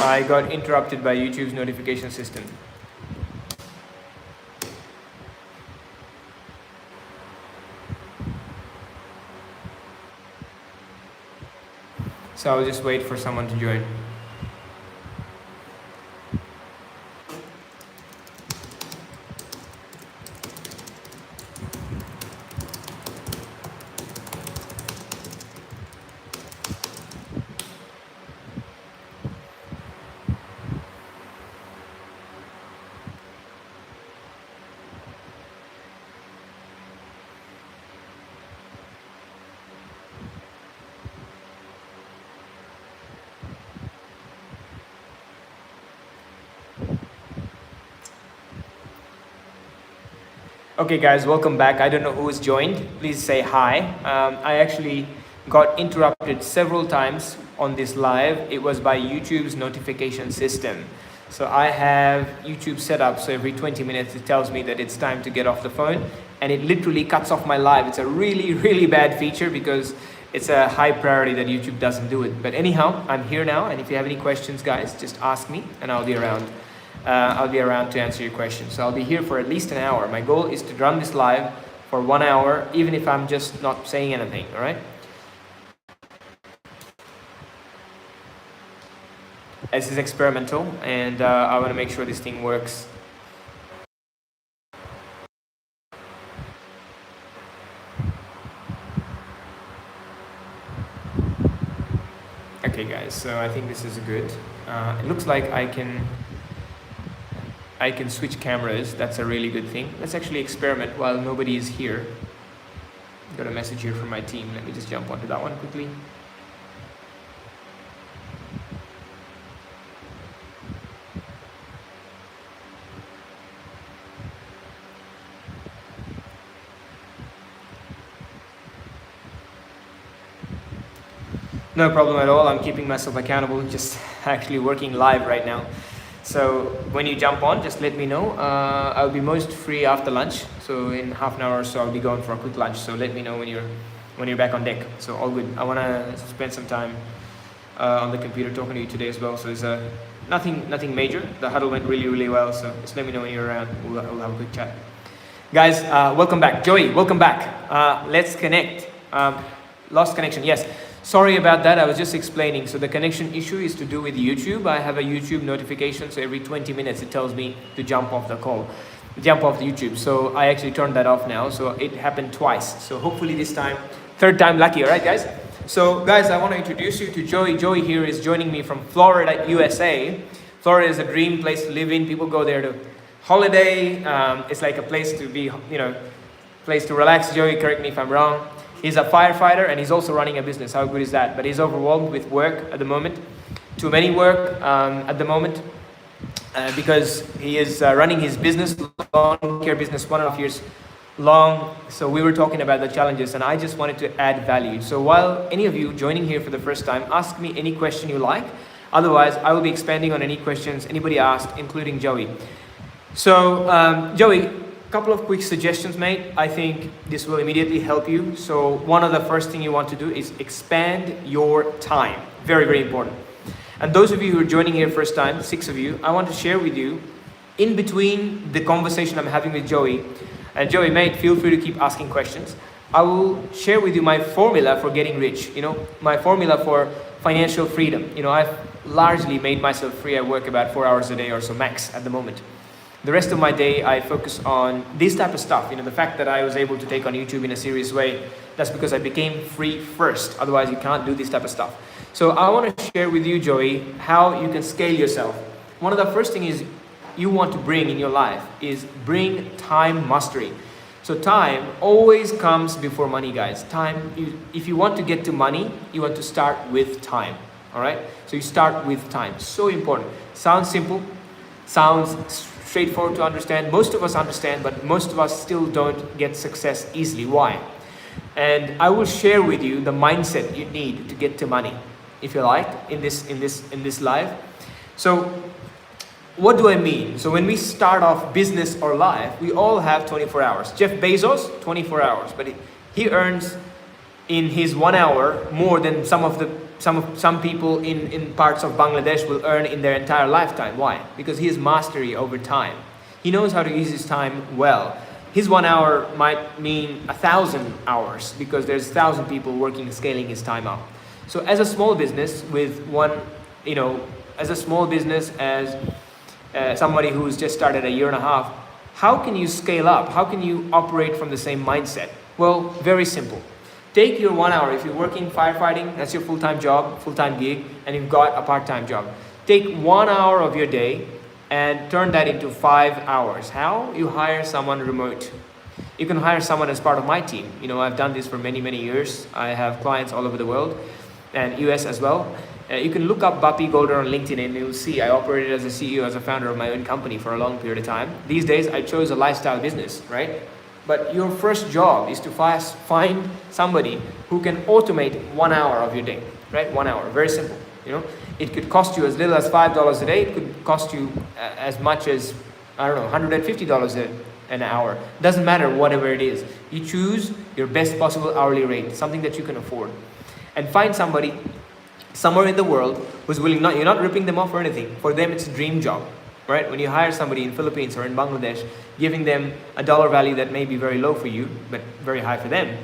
I got interrupted by YouTube's notification system. So I'll just wait for someone to join. Okay guys, welcome back. I don't know who has joined. Please say hi. I actually got interrupted several times on this live. It was by YouTube's notification system. So I have YouTube set up so every 20 minutes it tells me that it's time to get off the phone, and it literally cuts off my live. It's a really bad feature because it's a high priority that YouTube doesn't do it. But anyhow, I'm here now, and if you have any questions guys, just ask me and I'll be around. I'll be around to answer your questions. So I'll be here for at least an hour. My goal is to run this live for 1 hour, even if I'm just not saying anything, all right? This is experimental, and I want to make sure this thing works. Okay guys, so I think this is good. It looks like I can switch cameras. That's a really good thing. Let's actually experiment while nobody is here. Got a message here from my team. Let me just jump onto that one quickly. No problem at all. I'm keeping myself accountable, just actually working live right now. So when you jump on, just let me know. I'll be most free after lunch. So in half an hour or so, I'll be going for a quick lunch. So let me know when you're back on deck. So all good. I want to spend some time on the computer talking to you today as well. So there's nothing major. The huddle went really well. So just let me know when you're around. We'll have a quick chat. Guys, welcome back. Joey, welcome back. Let's connect. Lost connection. Yes. Sorry about that, I was just explaining. So the connection issue is to do with YouTube. I have a YouTube notification, so every 20 minutes it tells me to jump off the YouTube. So I actually turned that off now, so it happened twice. So hopefully this time, third time lucky, all right guys? So guys, I want to introduce you to Joey. Joey here is joining me from Florida, USA. Florida is a dream place to live in. People go there to holiday. It's like a place to be, place to relax. Joey, correct me if I'm wrong. He's a firefighter and he's also running a business. How good is that? But he's overwhelmed with work at the moment. Too many work at the moment because he is running his business, long care business, 1.5 years long. So we were talking about the challenges and I just wanted to add value. So while any of you joining here for the first time, ask me any question you like. Otherwise, I will be expanding on any questions anybody asked, including Joey. So Joey, couple of quick suggestions, mate. I think this will immediately help you. So one of the first thing you want to do is expand your time. Very important. And those of you who are joining here first time, 6 of you, I want to share with you in between the conversation I'm having with Joey. And Joey, mate, feel free to keep asking questions. I will share with you my formula for getting rich. My formula for financial freedom. I've largely made myself free. I work about 4 hours a day or so max at the moment. The rest of my day, I focus on this type of stuff. The fact that I was able to take on YouTube in a serious way, that's because I became free first. Otherwise, you can't do this type of stuff. So I want to share with you, Joey, how you can scale yourself. One of the first things you want to bring in your life is bring time mastery. So time always comes before money, guys. If you want to get to money, you want to start with time. All right? So you start with time. So important. Sounds simple. Sounds straightforward to understand. Most of us understand, but most of us still don't get success easily. Why? And I will share with you the mindset you need to get to money, if you like, in this live. So what do I mean? So when we start off business or life, we all have 24 hours. Jeff Bezos, 24 hours, but he earns in his 1 hour more than some of the some people in parts of Bangladesh will earn in their entire lifetime. Why? Because he has mastery over time. He knows how to use his time well. His 1 hour might mean 1,000 hours because there's 1,000 people working and scaling his time up. So as a small business with one, as a small business, as somebody who's just started a year and a half, how can you scale up? How can you operate from the same mindset? Well, very simple. Take your 1 hour. If you're working firefighting, that's your full-time job, full-time gig, and you've got a part-time job. Take 1 hour of your day and turn that into 5 hours. How? You hire someone remote. You can hire someone as part of my team. I've done this for many, many years. I have clients all over the world and US as well. You can look up Bappy Golder on LinkedIn and you'll see I operated as a CEO, as a founder of my own company for a long period of time. These days, I chose a lifestyle business, right? But your first job is to find somebody who can automate 1 hour of your day, right? 1 hour, very simple. It could cost you as little as $5 a day. It could cost you as much as, $150 an hour. Doesn't matter, whatever it is. You choose your best possible hourly rate, something that you can afford. And find somebody somewhere in the world who's willing, you're not ripping them off or anything. For them, it's a dream job, right? When you hire somebody in Philippines or in Bangladesh, giving them a dollar value that may be very low for you, but very high for them,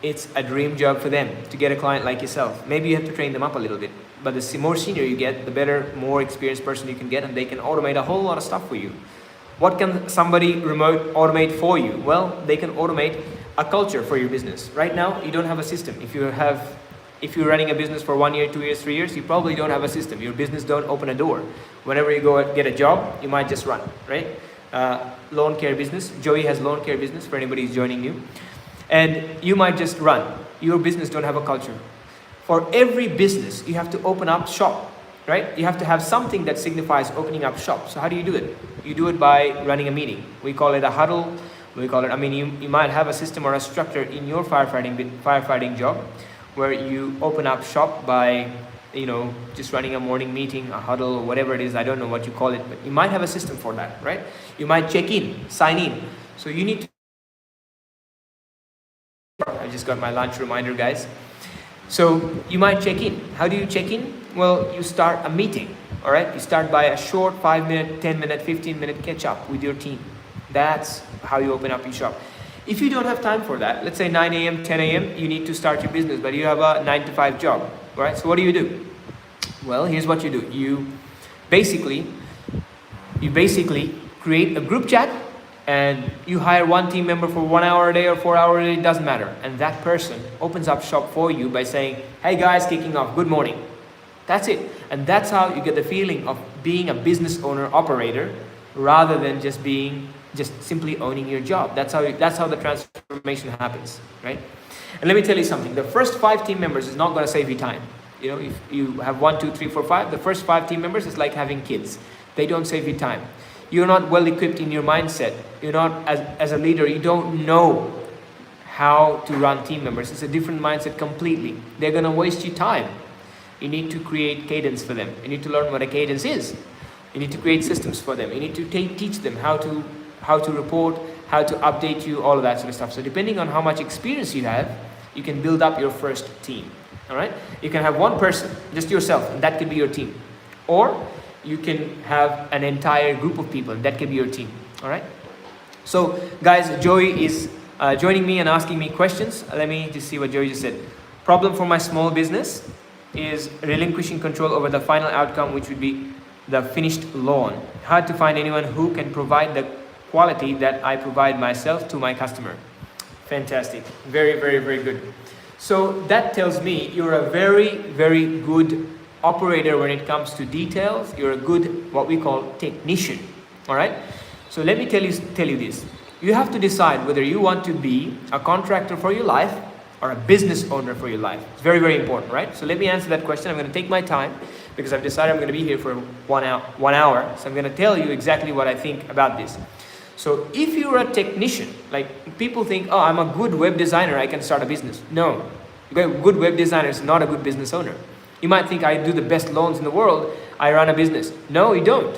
it's a dream job for them to get a client like yourself. Maybe you have to train them up a little bit, but the more senior you get, the better, more experienced person you can get, and they can automate a whole lot of stuff for you. What can somebody remote automate for you? Well, they can automate a culture for your business. Right now, you don't have a system. If you're running a business for 1 year, 2 years, 3 years, you probably don't have a system. Your business don't open a door. Whenever you go get a job, you might just run, right? Lawn care business. Joey has lawn care business for anybody who's joining new. And you might just run. Your business don't have a culture. For every business, you have to open up shop, right? You have to have something that signifies opening up shop. So how do you do it? You do it by running a meeting. We call it a huddle. We call it, you might have a system or a structure in your firefighting job where you open up shop by, just running a morning meeting, a huddle, or whatever it is. I don't know what you call it, but you might have a system for that, right? You might check in, sign in. So you need to. I just got my lunch reminder, guys. So you might check in. How do you check in? Well, you start a meeting, all right? You start by a short 5-minute, 10-minute, 15-minute catch up with your team. That's how you open up your shop. If you don't have time for that, let's say 9 a.m., 10 a.m., you need to start your business, but you have a 9-to-5 job, right? So what do? Well, here's what you do. You basically create a group chat and you hire one team member for 1 hour a day or 4 hours a day, it doesn't matter. And that person opens up shop for you by saying, hey guys, kicking off, good morning. That's it. And that's how you get the feeling of being a business owner, operator, rather than just simply owning your job. That's how the transformation happens, right? And let me tell you something. The first 5 team members is not going to save you time. If you have 1, 2, 3, 4, 5, the first 5 team members is like having kids. They don't save you time. You're not well equipped in your mindset. You're not, as a leader, you don't know how to run team members. It's a different mindset completely. They're going to waste you time. You need to create cadence for them. You need to learn what a cadence is. You need to create systems for them. You need to teach them how to report, how to update you, all of that sort of stuff. So depending on how much experience you have, you can build up your first team. All right? You can have one person, just yourself, and that could be your team. Or you can have an entire group of people, and that could be your team. All right? So guys, Joey is joining me and asking me questions. Let me just see what Joey just said. Problem for my small business is relinquishing control over the final outcome, which would be the finished lawn. Hard to find anyone who can provide the quality that I provide myself to my customer. Fantastic. Very, very, very good. So that tells me you're a very, very good operator when it comes to details. You're a good, what we call, technician. All right? So let me tell you this. You have to decide whether you want to be a contractor for your life or a business owner for your life. It's very, very important, right? So let me answer that question. I'm going to take my time because I've decided I'm going to be here for 1 hour. So I'm going to tell you exactly what I think about this. So if you're a technician, like people think, oh, I'm a good web designer, I can start a business. No, a good web designer is not a good business owner. You might think I do the best loans in the world, I run a business. No, you don't.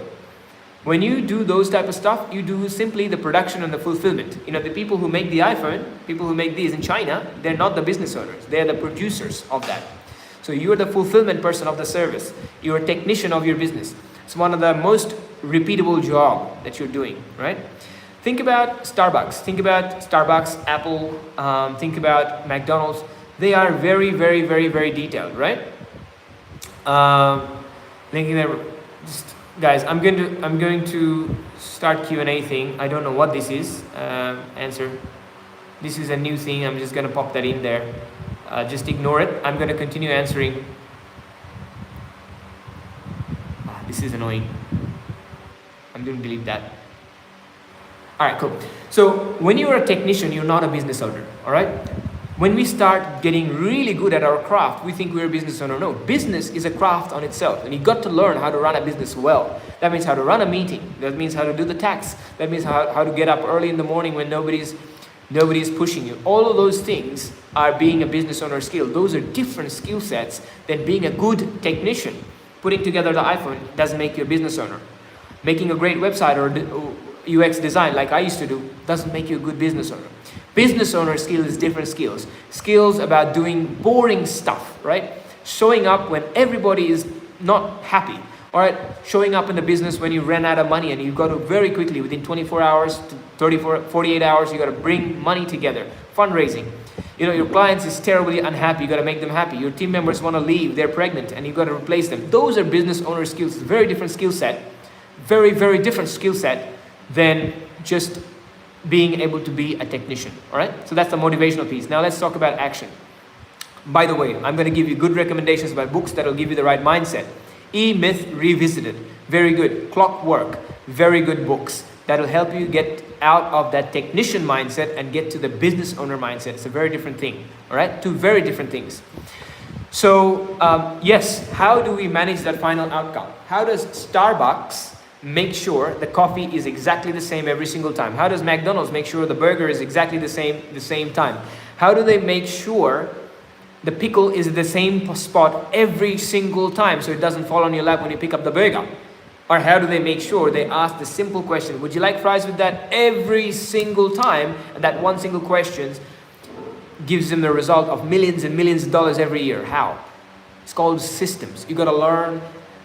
When you do those type of stuff, you do simply the production and the fulfillment. The people who make the iPhone, people who make these in China, they're not the business owners. They're the producers of that. So you are the fulfillment person of the service. You are a technician of your business. It's one of the most repeatable job that you're doing, right? Think about Starbucks. Think about Starbucks, Apple. Think about McDonald's. They are very, very, very, very detailed, right? Thinking that, just guys, I'm going to start Q&A thing. I don't know what this is. Answer. This is a new thing. I'm just going to pop that in there. Just ignore it. I'm going to continue answering. This is annoying. I'm going to delete that. All right, cool. So when you're a technician, you're not a business owner, all right? When we start getting really good at our craft, we think we're a business owner. No, business is a craft on itself, and you got to learn how to run a business well. That means how to run a meeting. That means how to do the tax. That means how to get up early in the morning when nobody's pushing you. All of those things are being a business owner skill. Those are different skill sets than being a good technician. Putting together the iPhone doesn't make you a business owner. Making a great website or UX design like I used to do doesn't make you a good business owner. Business owner skill is different skills. Skills about doing boring stuff, right? Showing up when everybody is not happy. All right, showing up in the business when you ran out of money and you got to very quickly, within 24 hours to 48 hours, you got to bring money together. Fundraising. You know, your clients is terribly unhappy, you got to make them happy. Your team members want to leave, they're pregnant, and you got to replace them. Those are business owner skills. It's a very different skill set. Very, very different skill set than just being able to be a technician, all right? So that's the motivational piece. Now let's talk about action. By the way, I'm going to give you good recommendations about books that will give you the right mindset. E-Myth Revisited, very good. Clockwork, very good books that will help you get out of that technician mindset and get to the business owner mindset. It's a very different thing, all right? Two very different things. So yes, how do we manage that final outcome? How does Starbucks make sure the coffee is exactly the same every single time? How does McDonald's make sure the burger is exactly the same time? How do they make sure the pickle is at the same spot every single time so it doesn't fall on your lap when you pick up the burger? Or how do they make sure they ask the simple question, would you like fries with that, every single time? And that one single question gives them the result of millions and millions of dollars every year. How? It's called systems. You got to learn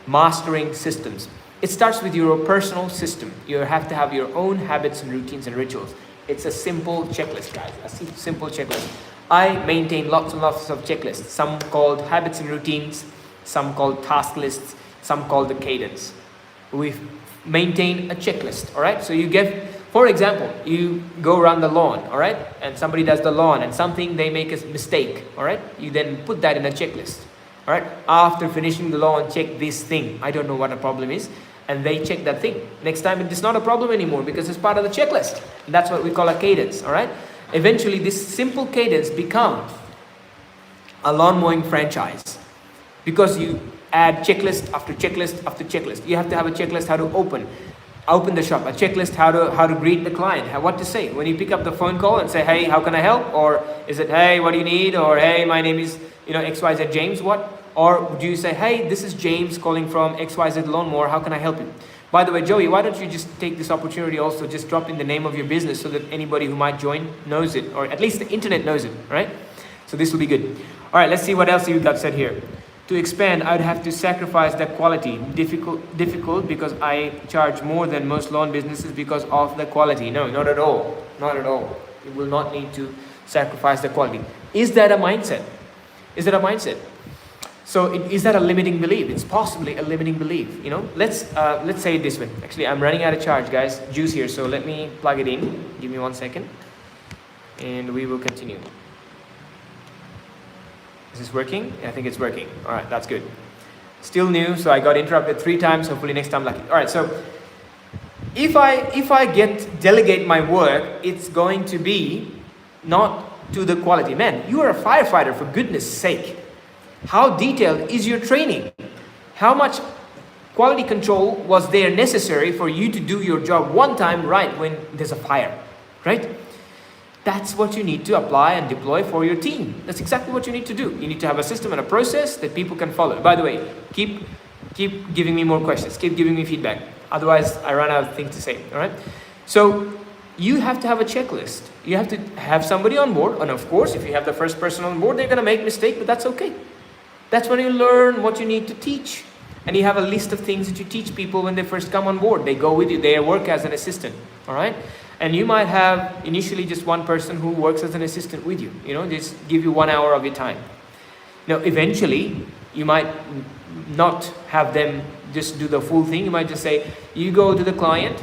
mastering systems. It starts with your personal system. You have to have your own habits and routines and rituals. It's a simple checklist, guys. A simple checklist. I maintain lots and lots of checklists. Some called habits and routines, some called task lists, some called the cadence. We maintain a checklist, all right? So you get, for example, you go around the lawn, all right? And somebody does the lawn and they make a mistake, all right? You then put that in a checklist. All right, after finishing the lawn, check this thing. I don't know what the problem is. And they check that thing. Next time, it's not a problem anymore because it's part of the checklist. And that's what we call a cadence, all right? Eventually, this simple cadence becomes a lawn mowing franchise because you add checklist after checklist after checklist. You have to have a checklist how to open the shop, a checklist how to greet the client, what to say. When you pick up the phone call and say, hey, how can I help? Or is it, hey, what do you need? Or hey, my name is, XYZ James, what? Or do you say, hey, this is James calling from XYZ Lawnmower, how can I help you? By the way, Joey, why don't you just take this opportunity also, just drop in the name of your business so that anybody who might join knows it, or at least the internet knows it, right? So this will be good. All right, let's see what else you got said here. To expand, I'd have to sacrifice the quality. Difficult because I charge more than most lawn businesses because of the quality. No, not at all. Not at all. You will not need to sacrifice the quality. Is that a mindset? Is that a mindset? So is that a limiting belief? It's possibly a limiting belief. Let's say it this way. Actually, I'm running out of charge, guys. Juice here, so let me plug it in. Give me 1 second, and we will continue. Is this working? I think it's working. All right, that's good. Still new, so I got interrupted 3 times. Hopefully next time lucky. All right, so if I delegate my work, it's going to be not to the quality. Man, you are a firefighter, for goodness sake. How detailed is your training? How much quality control was there necessary for you to do your job one time right when there's a fire, right? That's what you need to apply and deploy for your team. That's exactly what you need to do. You need to have a system and a process that people can follow. By the way, keep giving me more questions. Keep giving me feedback. Otherwise, I run out of things to say, all right? So you have to have a checklist. You have to have somebody on board. And of course, if you have the first person on board, they're going to make a mistake, but that's okay. That's when you learn what you need to teach. And you have a list of things that you teach people when they first come on board. They go with you, they work as an assistant, all right? And you might have initially just one person who works as an assistant with you, just give you 1 hour of your time. Now, eventually, you might not have them just do the full thing. You might just say, you go to the client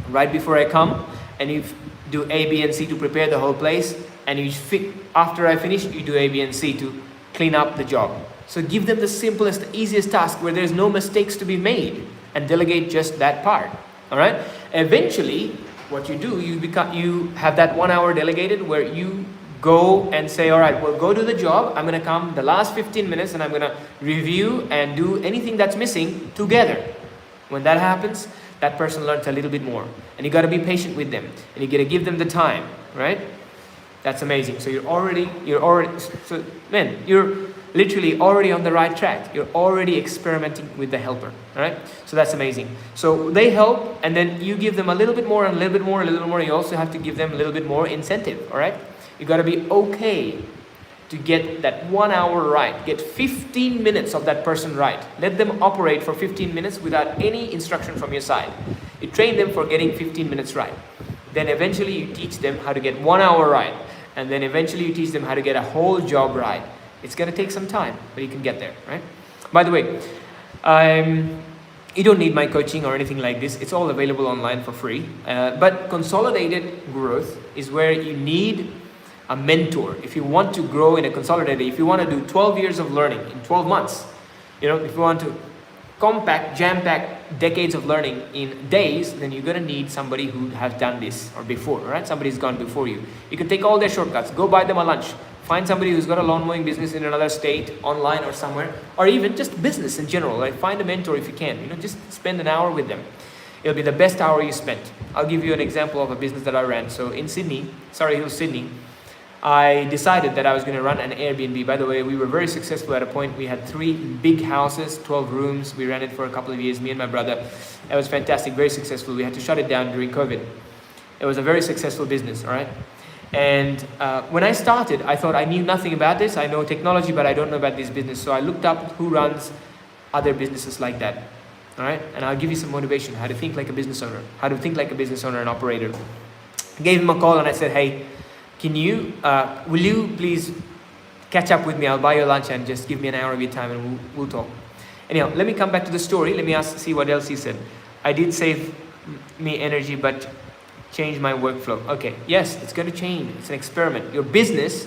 right before I come, and you do A, B, and C to prepare the whole place. And after I finish, you do A, B, and C to clean up the job. So give them the simplest, easiest task where there's no mistakes to be made, and delegate just that part. All right. Eventually, what you do, you have that 1 hour delegated where you go and say, all right, well, go do the job. I'm going to come the last 15 minutes and I'm going to review and do anything that's missing together. When that happens, that person learns a little bit more. And you got to be patient with them, and you got to give them the time, right? That's amazing. So you're literally already on the right track. You're already experimenting with the helper, all right? So that's amazing. So they help, and then you give them a little bit more and a little bit more and a little more. You also have to give them a little bit more incentive, all right? You got to be okay to get that 1 hour right. Get 15 minutes of that person right. Let them operate for 15 minutes without any instruction from your side. You train them for getting 15 minutes right. Then eventually you teach them how to get 1 hour right. And then eventually you teach them how to get a whole job right. It's going to take some time, but you can get there, right? By the way, you don't need my coaching or anything like this. It's all available online for free. But consolidated growth is where you need a mentor. If you want to grow in a consolidated, if you want to do 12 years of learning in 12 months, if you want to jam-pack decades of learning in days, then you're going to need somebody who has done this or before, right? Somebody's gone before you. You can take all their shortcuts, go buy them a lunch, find somebody who's got a lawn mowing business in another state, online or somewhere, or even just business in general. Like, find a mentor if you can, just spend an hour with them. It'll be the best hour you spent. I'll give you an example of a business that I ran. So in Surrey Hills, Sydney, I decided that I was going to run an Airbnb. By the way, we were very successful at a point. We had 3 big houses, 12 rooms. We ran it for a couple of years, me and my brother. It was fantastic, very successful. We had to shut it down during COVID. It was a very successful business, all right? And when I started, I thought I knew nothing about this. I know technology, but I don't know about this business. So I looked up who runs other businesses like that, all right? And I'll give you some motivation, how to think like a business owner, and operator. I gave him a call and I said, hey, will you please catch up with me? I'll buy you lunch and just give me an hour of your time and we'll talk. Anyhow, let me come back to the story. Let me see what else he said. I did save me energy, but change my workflow. Okay, yes, it's going to change. It's an experiment. Your business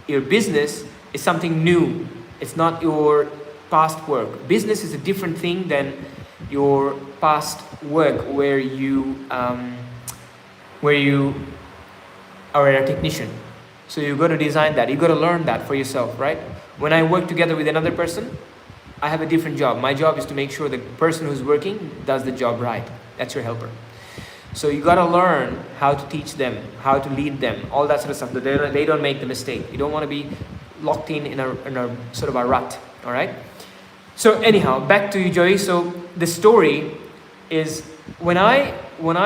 is something new. It's not your past work. Business is a different thing than your past work where you are a technician. So you got to design that. You got to learn that for yourself, right? When I work together with another person, I have a different job. My job is to make sure the person who's working does the job right. That's your helper. So you got to learn how to teach them, how to lead them, all that sort of stuff. They don't make the mistake. You don't want to be locked in a sort of a rut, all right? So anyhow, back to you, Joey. So the story is when I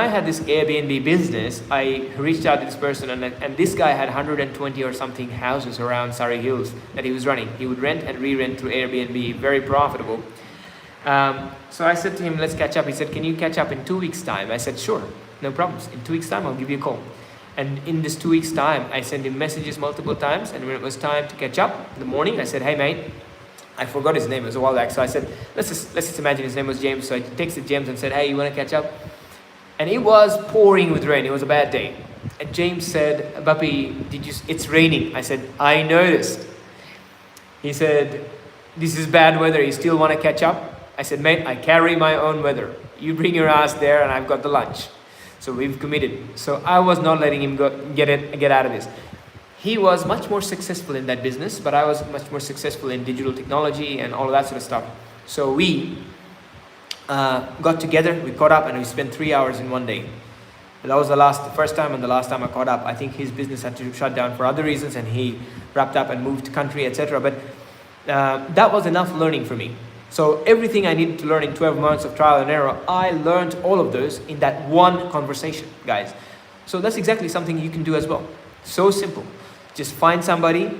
had this Airbnb business, I reached out to this person, and this guy had 120 or something houses around Surrey Hills that he was running. He would rent and re-rent through Airbnb, very profitable. So I said to him, let's catch up. He said, can you catch up in 2 weeks' time? I said, sure, no problems. In 2 weeks' time, I'll give you a call. And in this 2 weeks' time, I sent him messages multiple times. And when it was time to catch up in the morning, I said, hey, mate, I forgot his name. It was a while back. So I said, let's just imagine his name was James. So I texted James and said, hey, you want to catch up? And it was pouring with rain. It was a bad day. And James said, Bappy, it's raining. I said, I noticed. He said, this is bad weather. You still want to catch up? I said, mate, I carry my own weather. You bring your ass there and I've got the lunch. So we've committed. So I was not letting him get out of this. He was much more successful in that business, but I was much more successful in digital technology and all of that sort of stuff. So we got together, we caught up, and we spent 3 hours in one day. That was the first time and the last time I caught up. I think his business had to shut down for other reasons, and he wrapped up and moved country, etc. But that was enough learning for me. So everything I needed to learn in 12 months of trial and error, I learned all of those in that one conversation, guys. So that's exactly something you can do as well. So simple. Just find somebody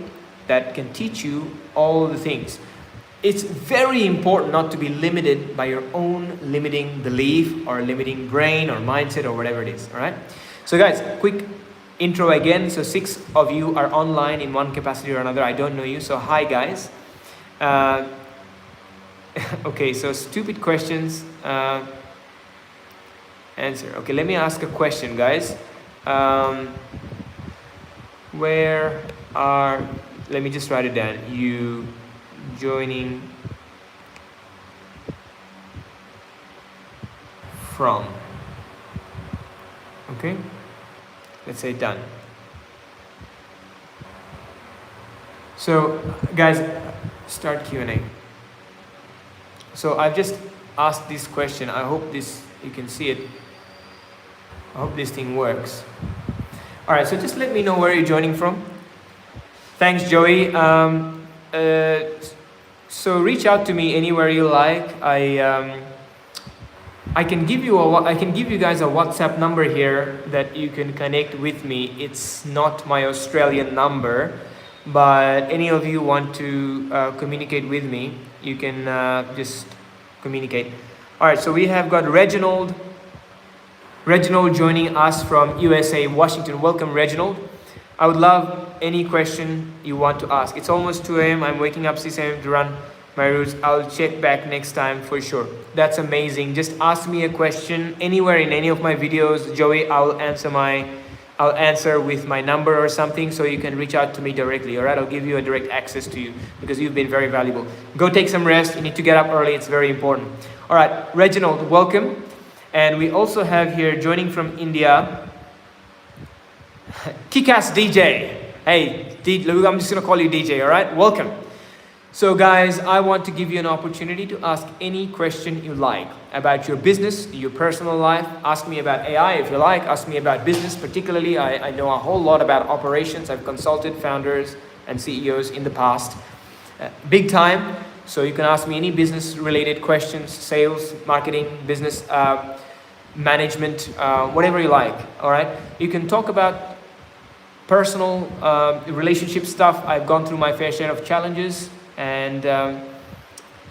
that can teach you all the things. it's very important not to be limited by your own limiting belief or limiting brain or mindset or whatever it is. All right. So guys, quick intro again. So 6 of you are online in one capacity or another. I don't know you. So hi guys. Okay. So stupid questions. Answer. Okay. Let me ask a question, guys. Where are? Let me just write it down. You joining from? Okay, let's say done. So guys, start Q&A. So I've just asked this question. I hope you can see it. I hope this thing works. All right, so just let me know where you're joining from. Thanks, Joey. So reach out to me anywhere you like. I can give you guys a WhatsApp number here that you can connect with me. It's not my Australian number, but any of you want to communicate with me, you can just communicate. All right, so we have got Reginald joining us from USA, Washington. Welcome, Reginald. I would love any question you want to ask. It's almost 2 a.m. I'm waking up 6 a.m. to run my routes. I'll check back next time for sure. That's amazing. Just ask me a question anywhere in any of my videos, Joey. I'll answer with my number or something, so you can reach out to me directly. All right, I'll give you a direct access to you because you've been very valuable. Go take some rest. You need to get up early. It's very important. All right, Reginald, welcome. And we also have here joining from India, Kick-Ass DJ. Hey, I'm just going to call you DJ, all right? Welcome. So guys, I want to give you an opportunity to ask any question you like about your business, your personal life. Ask me about AI if you like. Ask me about business. Particularly, I know a whole lot about operations. I've consulted founders and CEOs in the past. Big time. So you can ask me any business-related questions, sales, marketing, business management, whatever you like, all right? You can talk about personal relationship stuff. I've gone through my fair share of challenges. And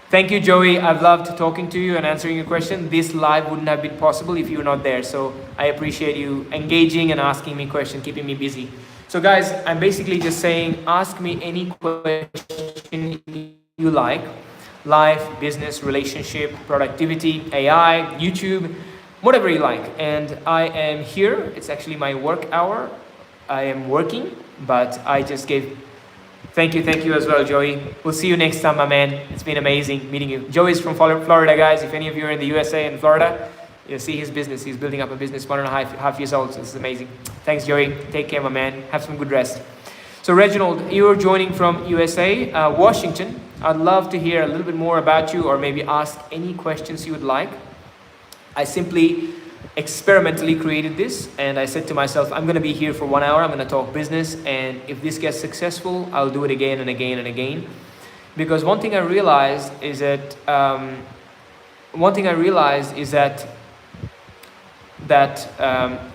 thank you, Joey. I've loved talking to you and answering your question. This live wouldn't have been possible if you were not there. So I appreciate you engaging and asking me questions, keeping me busy. So guys, I'm basically just saying, ask me any question you like. Life, business, relationship, productivity, AI, YouTube, whatever you like. And I am here. It's actually my work hour. I am working, but I just gave... Thank you as well, Joey. We'll see you next time, my man. It's been amazing meeting you. Joey's from Florida, guys. If any of you are in the USA and Florida, you'll see his business. He's building up a business, 1.5 years old. So this is amazing. Thanks, Joey. Take care, my man. Have some good rest. So, Reginald, you're joining from USA, Washington. I'd love to hear a little bit more about you, or maybe ask any questions you would like. I simply experimentally created this, and I said to myself, I'm going to be here for 1 hour. I'm going to talk business, and if this gets successful, I'll do it again and again and again. Because one thing I realized is that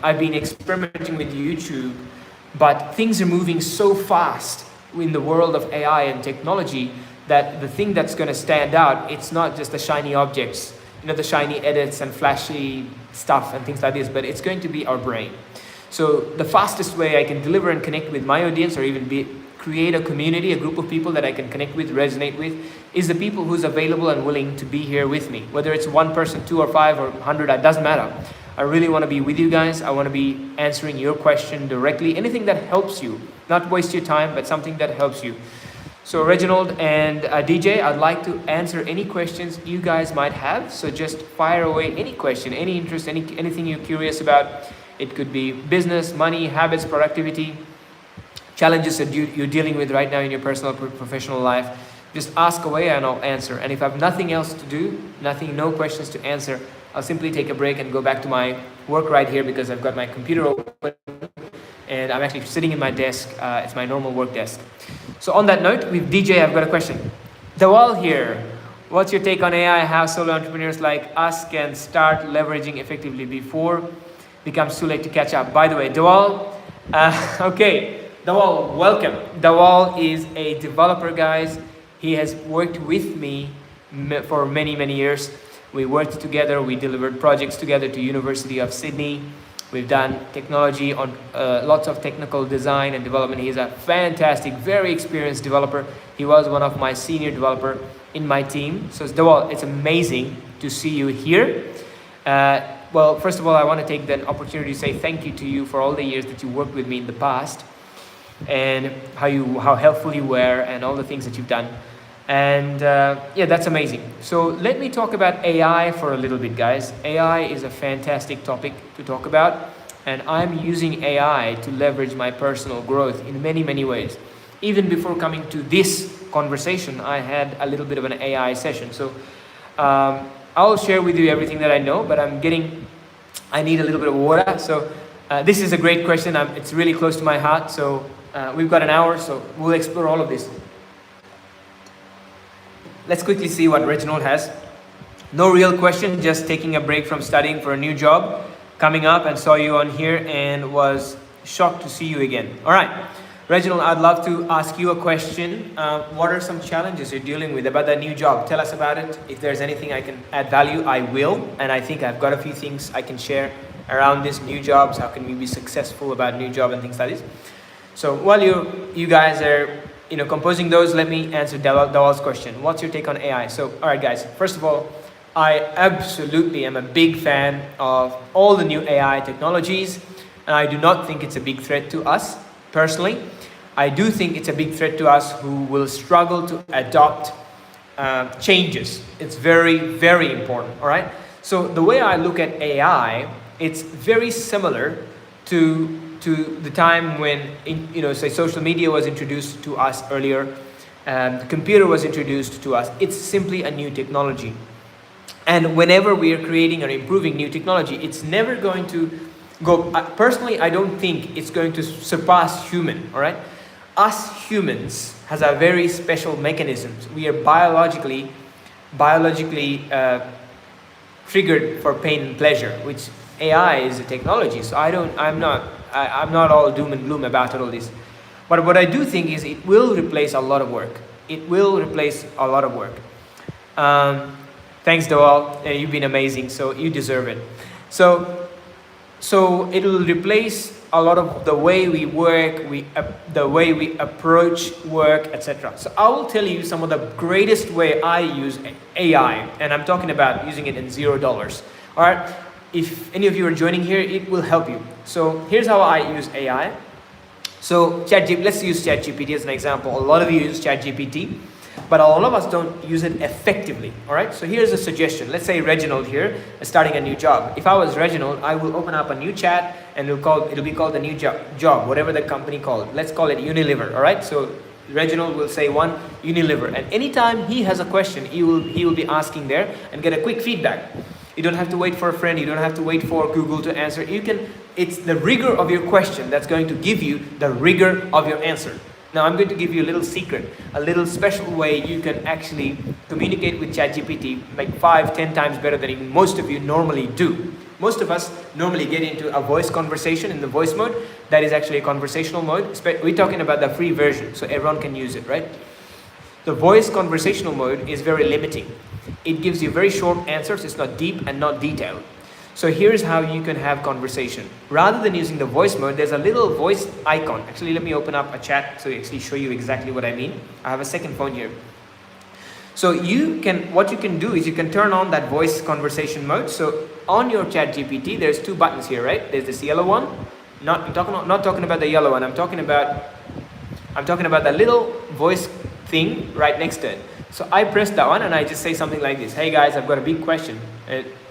I've been experimenting with YouTube, but things are moving so fast in the world of AI and technology that the thing that's going to stand out, it's not just the shiny objects, the shiny edits and flashy stuff and things like this, but it's going to be our brain. So the fastest way I can deliver and connect with my audience, or even create a community, a group of people that I can connect with, resonate with, is the people who's available and willing to be here with me. Whether it's 1 person, 2 or 5 or 100, it doesn't matter. I really want to be with you guys. I want to be answering your question directly. Anything that helps you, not waste your time, but something that helps you. So Reginald and DJ, I'd like to answer any questions you guys might have. So just fire away any question, any interest, anything you're curious about. It could be business, money, habits, productivity, challenges that you're dealing with right now in your personal, professional life. Just ask away and I'll answer. And if I have nothing else to do, no questions to answer, I'll simply take a break and go back to my work right here, because I've got my computer open and I'm actually sitting in my desk. It's my normal work desk. So on that note, with DJ, I've got a question. Dawal here. What's your take on AI? How solo entrepreneurs like us can start leveraging effectively before it becomes too late to catch up? By the way, Dawal, okay. Dawal, welcome. Dawal is a developer, guys. He has worked with me for many, many years. We worked together, we delivered projects together to University of Sydney. We've done technology on lots of technical design and development. He's a fantastic, very experienced developer. He was one of my senior developer in my team. So Dawal, it's amazing to see you here. Well, first of all, I want to take the opportunity to say thank you to you for all the years that you worked with me in the past, and how helpful you were, and all the things that you've done. And yeah, that's amazing. So let me talk about AI for a little bit, guys. AI is a fantastic topic to talk about, and I'm using AI to leverage my personal growth in many, many ways. Even before coming to this conversation, I had a little bit of an AI session. So I'll share with you everything that I know, but I need a little bit of water. So this is a great question. It's really close to my heart. So we've got an hour, so we'll explore all of this. Let's quickly see what Reginald has. No real question, just taking a break from studying for a new job. Coming up and saw you on here and was shocked to see you again. All right, Reginald, I'd love to ask you a question. What are some challenges you're dealing with about that new job? Tell us about it. If there's anything I can add value, I will. And I think I've got a few things I can share around this new jobs. How can we be successful about new job and things like this? So while you guys are composing those, let me answer Dawal's question. What's your take on AI? So, all right, guys. First of all, I absolutely am a big fan of all the new AI technologies, and I do not think it's a big threat to us personally. I do think it's a big threat to us who will struggle to adopt changes. It's very, very important. All right. So the way I look at AI, it's very similar to the time when say social media was introduced to us earlier, the computer was introduced to us. It's simply a new technology, and whenever we are creating or improving new technology, it's never going to go, personally I don't think it's going to surpass human. All right, us humans has a very special mechanisms. We are biologically triggered for pain and pleasure, which AI is a technology. So I'm not all doom and gloom about all this. But what I do think is it will replace a lot of work. It will replace a lot of work. Thanks, Dawal. You've been amazing, so you deserve it. So it will replace a lot of the way we work, the way we approach work, etc. So I will tell you some of the greatest way I use AI, and I'm talking about using it in $0. All right. If any of you are joining here, it will help you. So here's how I use AI. So let's use ChatGPT as an example. A lot of you use ChatGPT, but a lot of us don't use it effectively. All right. So here's a suggestion. Let's say Reginald here is starting a new job. If I was Reginald, I will open up a new chat, and it'll be called the new job, whatever the company called. Let's call it Unilever. All right. So Reginald will say Unilever, and anytime he has a question, he will be asking there and get a quick feedback. You don't have to wait for a friend. You don't have to wait for Google to answer. It's the rigor of your question that's going to give you the rigor of your answer. Now, I'm going to give you a little secret, a little special way you can actually communicate with ChatGPT like 5-10 times better than most of you normally do. Most of us normally get into a voice conversation in the voice mode. That is actually a conversational mode. We're talking about the free version, so everyone can use it, right? The voice conversational mode is very limiting. It gives you very short answers. It's not deep and not detailed. So here's how you can have conversation. Rather than using the voice mode, there's a little voice icon. Actually, let me open up a chat so I actually show you exactly what I mean. I have a second phone here. So what you can do is you can turn on that voice conversation mode. So on your ChatGPT, there's two buttons here, right? There's this yellow one. I'm not talking about the yellow one. I'm talking about the little voice thing right next to it. So I press that one and I just say something like this. Hey guys, I've got a big question.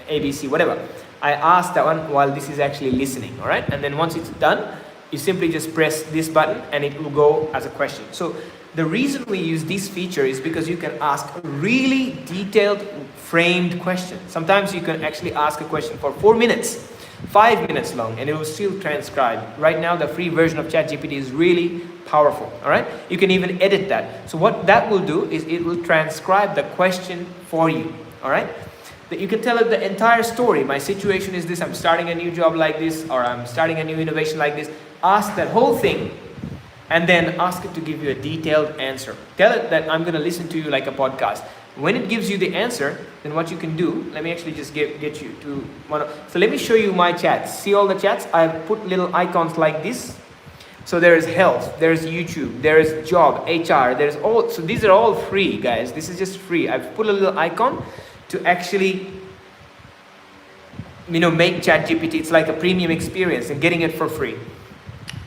ABC, whatever. I ask that one while this is actually listening, all right? And then once it's done, you simply just press this button and it will go as a question. So the reason we use this feature is because you can ask really detailed, framed questions. Sometimes you can actually ask a question for 4 minutes, 5 minutes long, and it will still transcribe. Right now, the free version of ChatGPT is really powerful, all right? You can even edit that. So what that will do is it will transcribe the question for you, all right? That you can tell it the entire story. My situation is this, I'm starting a new job like this, or I'm starting a new innovation like this. Ask that whole thing and then ask it to give you a detailed answer. Tell it that I'm going to listen to you like a podcast. When it gives you the answer, then what you can do, let me actually just get you to one. So let me show you my chats. See all the chats? I've put little icons like this. So there is health, there's YouTube, there is job, HR, there's all, so these are all free, guys. This is just free. I've put a little icon to actually, make ChatGPT. It's like a premium experience and getting it for free.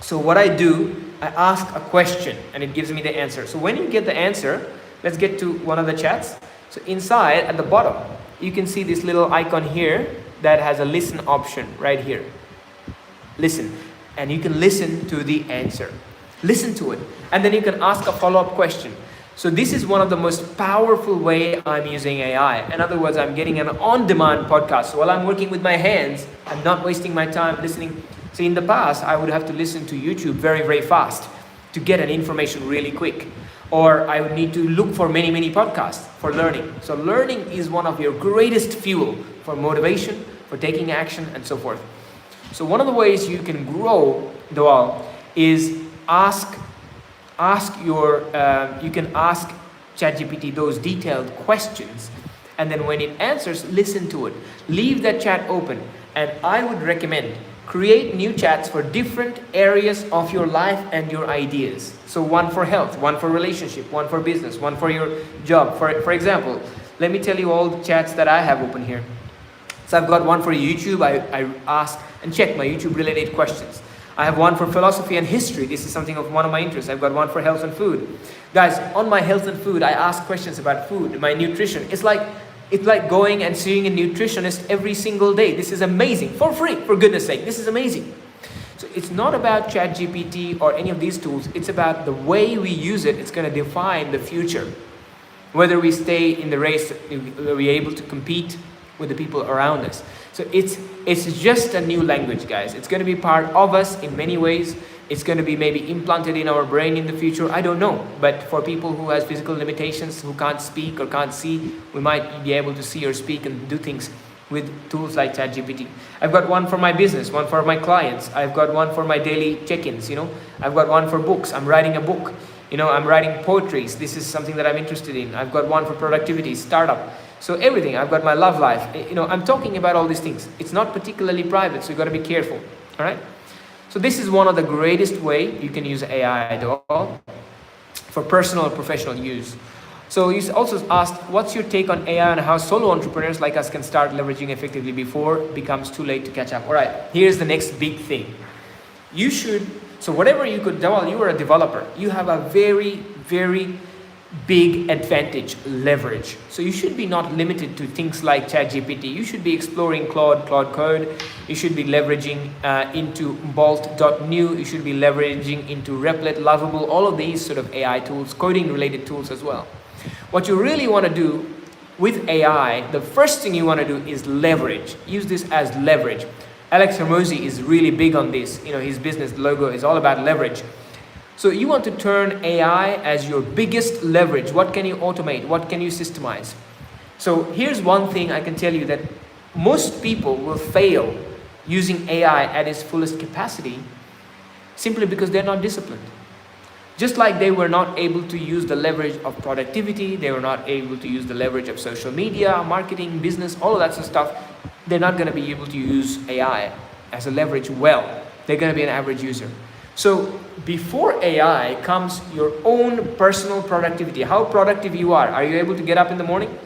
So what I do, I ask a question and it gives me the answer. So when you get the answer, let's get to one of the chats. So inside at the bottom, you can see this little icon here that has a listen option right here. Listen. And you can listen to the answer. Listen to it. And then you can ask a follow-up question. So this is one of the most powerful way I'm using AI. In other words, I'm getting an on-demand podcast. So while I'm working with my hands, I'm not wasting my time listening. So in the past, I would have to listen to YouTube very, very fast to get an information really quick. Or I would need to look for many, many podcasts for learning. So learning is one of your greatest fuel for motivation, for taking action, and so forth. So one of the ways you can grow, Dawal, is you can ask ChatGPT those detailed questions, and then when it answers, listen to it. Leave that chat open, and I would recommend create new chats for different areas of your life and your ideas. So one for health, one for relationship, one for business, one for your job. For example, let me tell you all the chats that I have open here. So I've got one for YouTube. I ask and check my YouTube related questions. I have one for philosophy and history. This is something of one of my interests. I've got one for health and food. Guys, on my health and food, I ask questions about food, my nutrition. It's like going and seeing a nutritionist every single day. This is amazing. For free, for goodness sake. This is amazing. So it's not about ChatGPT or any of these tools. It's about the way we use it. It's going to define the future. Whether we stay in the race, are we able to compete with the people around us. So it's just a new language, guys. It's going to be part of us in many ways. It's going to be maybe implanted in our brain in the future. I don't know. But for people who has physical limitations, who can't speak or can't see, we might be able to see or speak and do things with tools like ChatGPT. I've got one for my business, one for my clients. I've got one for my daily check-ins, I've got one for books. I'm writing a book. I'm writing poetries. This is something that I'm interested in. I've got one for productivity, startup. So everything. I've got my love life. I'm talking about all these things. It's not particularly private, so you've got to be careful. All right? So this is one of the greatest way you can use AI at all for personal and professional use. So you also asked, what's your take on AI and how solo entrepreneurs like us can start leveraging effectively before it becomes too late to catch up? All right, here's the next big thing. So whatever you could, Dawal, you are a developer. You have a very, very big advantage, leverage. So you should be not limited to things like ChatGPT. You should be exploring Claude Code. You should be leveraging into Bolt.new. You should be leveraging into Replit, Lovable, all of these sort of AI tools, coding related tools as well. What you really want to do with AI, the first thing you want to do is leverage. Use this as leverage. Alex Hermosi is really big on this. His business logo is all about leverage. So you want to turn AI as your biggest leverage. What can you automate? What can you systemize? So here's one thing I can tell you, that most people will fail using AI at its fullest capacity simply because they're not disciplined. Just like they were not able to use the leverage of productivity, they were not able to use the leverage of social media, marketing, business, all of that sort of stuff, they're not going to be able to use AI as a leverage well. They're going to be an average user. So before AI comes your own personal productivity. How productive you are. Are you able to get up in the morning?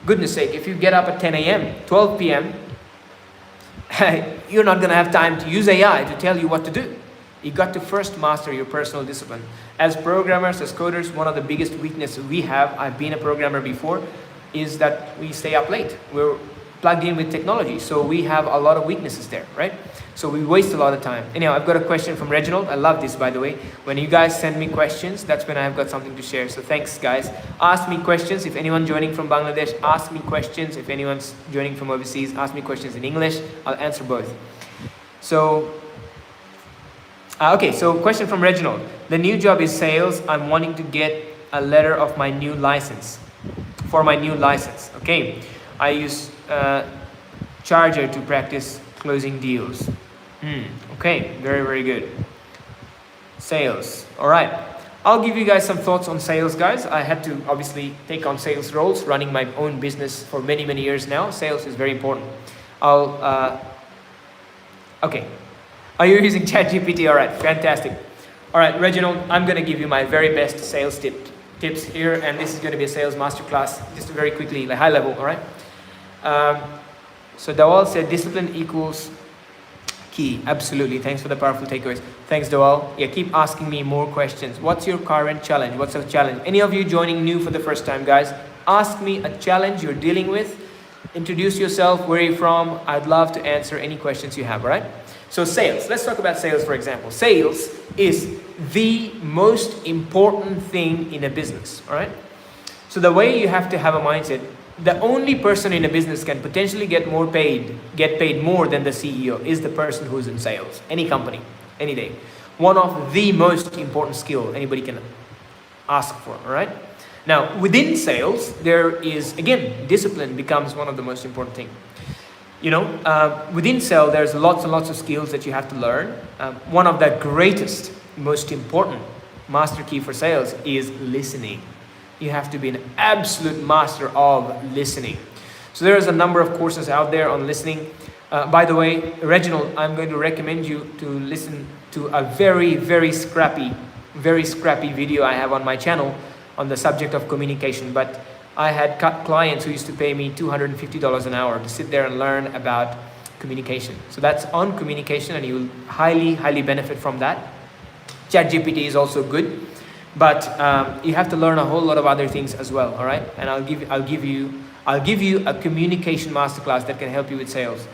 Goodness sake, if you get up at 10 a.m., 12 p.m., you're not going to have time to use AI to tell you what to do. You got to first master your personal discipline. As programmers, as coders, one of the biggest weaknesses we have, I've been a programmer before, is that we stay up late. We're plugged in with technology, so we have a lot of weaknesses there, right? So we waste a lot of time. Anyhow, I've got a question from Reginald. I love this, by the way. When you guys send me questions, that's when I've got something to share. So thanks, guys. Ask me questions. If anyone joining from Bangladesh, ask me questions. If anyone's joining from overseas, ask me questions in English. I'll answer both. So, okay, so question from Reginald. The new job is sales. I'm wanting to get a letter of my new license. For my new license, okay. I use Charger to practice closing deals. Okay, very, very good. Sales. All right. I'll give you guys some thoughts on sales, guys. I had to obviously take on sales roles, running my own business for many, many years now. Sales is very important. Okay. Are you using ChatGPT? All right, fantastic. All right, Reginald, I'm going to give you my very best sales tips here, and this is going to be a sales masterclass, just very quickly, like high level, all right? So Dawal said discipline equals key. Absolutely. Thanks for the powerful takeaways. Thanks, Dawal. Yeah, keep asking me more questions. What's your current challenge? What's a challenge? Any of you joining new for the first time, guys, ask me a challenge you're dealing with. Introduce yourself, where are you from? I'd love to answer any questions you have, all right? So sales, let's talk about sales, for example. Sales is the most important thing in a business, all right? So the way you have to have a mindset, the only person in a business can potentially get paid more than the CEO is the person who's in sales. Any company, any day. One of the most important skill anybody can ask for, all right? Now, within sales, there is, again, discipline becomes one of the most important things. You know, within sales, there's lots and lots of skills that you have to learn. One of the greatest, most important master key for sales is listening. You have to be an absolute master of listening. So there's a number of courses out there on listening. By the way, Reginald, I'm going to recommend you to listen to a very, very scrappy video I have on my channel on the subject of communication. But I had clients who used to pay me $250 an hour to sit there and learn about communication. So that's on communication, and you will highly, highly benefit from that. ChatGPT is also good, but you have to learn a whole lot of other things as well. All right, and I'll give you a communication masterclass that can help you with sales.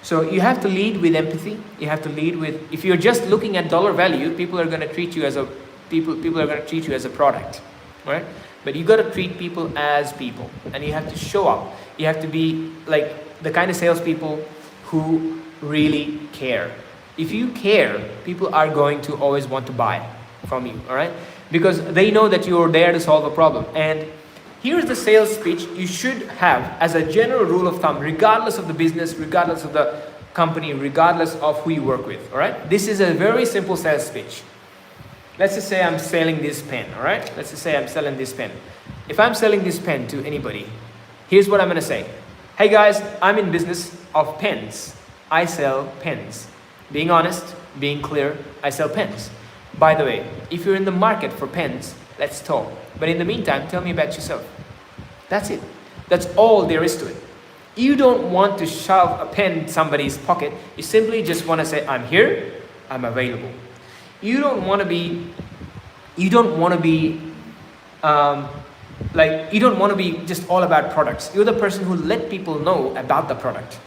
So you have to lead with empathy. You have to lead with, if you're just looking at dollar value, people are going to treat you as a product, right? But you got to treat people as people, and you have to show up. You have to be like the kind of salespeople who really care. If you care, people are going to always want to buy from you, all right? Because they know that you're there to solve a problem. And here's the sales speech you should have as a general rule of thumb, regardless of the business, regardless of the company, regardless of who you work with, all right? This is a very simple sales speech. Let's just say I'm selling this pen, all right? Let's just say I'm selling this pen. If I'm selling this pen to anybody, here's what I'm going to say. Hey guys, I'm in business of pens. I sell pens. Being honest, being clear, I sell pens. By the way, if you're in the market for pens, let's talk. But in the meantime, tell me about yourself. That's it. That's all there is to it. You don't want to shove a pen in somebody's pocket. You simply just want to say, I'm here, I'm available. You don't want to be just all about products. You're the person who let people know about the product.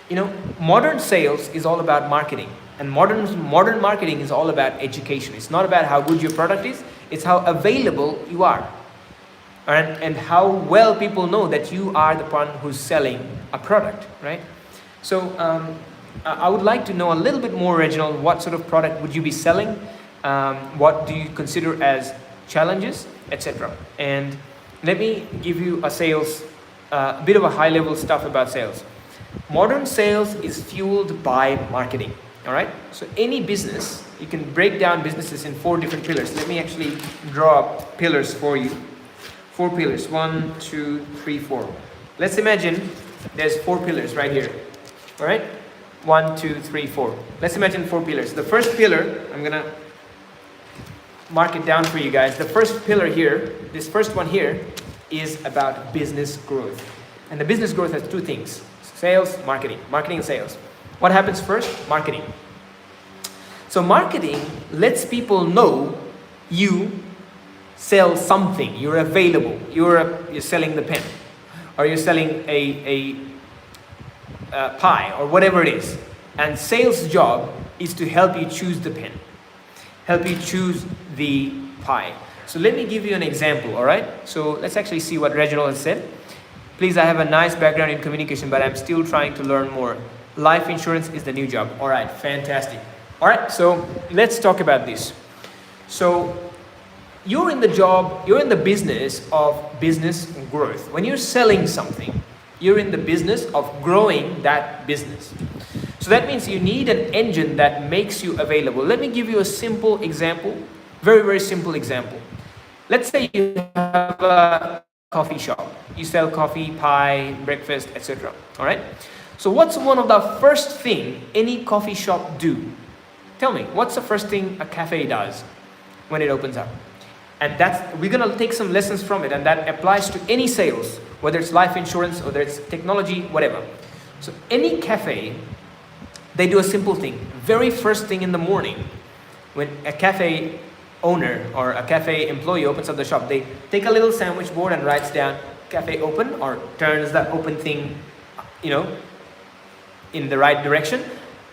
You know, modern sales is all about marketing, and modern marketing is all about education. It's not about how good your product is, it's how available you are. And how well people know that you are the one who's selling a product, right? So I would like to know a little bit more, Reginald. What sort of product would you be selling? What do you consider as challenges, etc.? And let me give you a bit of a high level stuff about sales. Modern sales is fueled by marketing, all right? So any business, you can break down businesses in 4 different pillars. Let me actually draw up pillars for you. 4 pillars, 1, 2, 3, 4. Let's imagine there's 4 pillars right here, all right? 1, 2, 3, 4. Let's imagine 4 pillars. The first pillar, I'm gonna mark it down for you guys. The first pillar here, this first one here, is about business growth. And the business growth has 2 things: sales, marketing and sales. What happens first? Marketing. So marketing lets people know you sell something, you're available, you're selling the pen, or you're selling a pie, or whatever it is. And sales job is to help you choose the pen, help you choose the pie. So let me give you an example, all right? So let's actually see what Reginald has said. Please, I have a nice background in communication, but I'm still trying to learn more. Life insurance is the new job. All right, fantastic. All right, so let's talk about this. So you're in the business of business growth. When you're selling something, you're in the business of growing that business. So that means you need an engine that makes you available. Let me give you a simple example, very, very simple example. Let's say you have a coffee shop. You sell coffee, pie, breakfast, etc. All right? So what's one of the first thing any coffee shop do? Tell me, what's the first thing a cafe does when it opens up? And we're gonna take some lessons from it, and that applies to any sales, whether it's life insurance, whether it's technology, whatever. So any cafe, they do a simple thing. Very first thing in the morning, when a cafe owner or a cafe employee opens up the shop, they take a little sandwich board and writes down cafe open, or turns that open thing, in the right direction,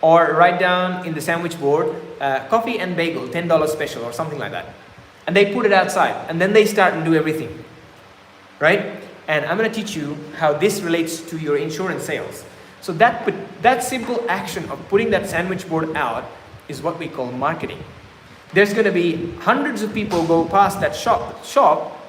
or write down in the sandwich board, coffee and bagel, $10 special or something like that. And they put it outside, and then they start and do everything, right? And I'm going to teach you how this relates to your insurance sales. So that simple action of putting that sandwich board out is what we call marketing. There's going to be hundreds of people go past that shop.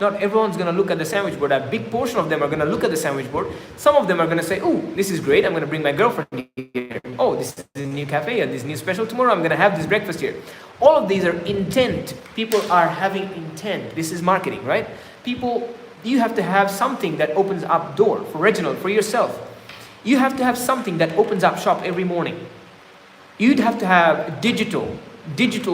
Not everyone's going to look at the sandwich board. A big portion of them are going to look at the sandwich board. Some of them are going to say, oh, this is great. I'm going to bring my girlfriend here. Oh, this is a new cafe and this new special. Tomorrow I'm going to have this breakfast here. All of these are intent. People are having intent. This is marketing, right? You have to have something that opens up door. For Reginald, for yourself, you have to have something that opens up shop every morning. You'd have to have digital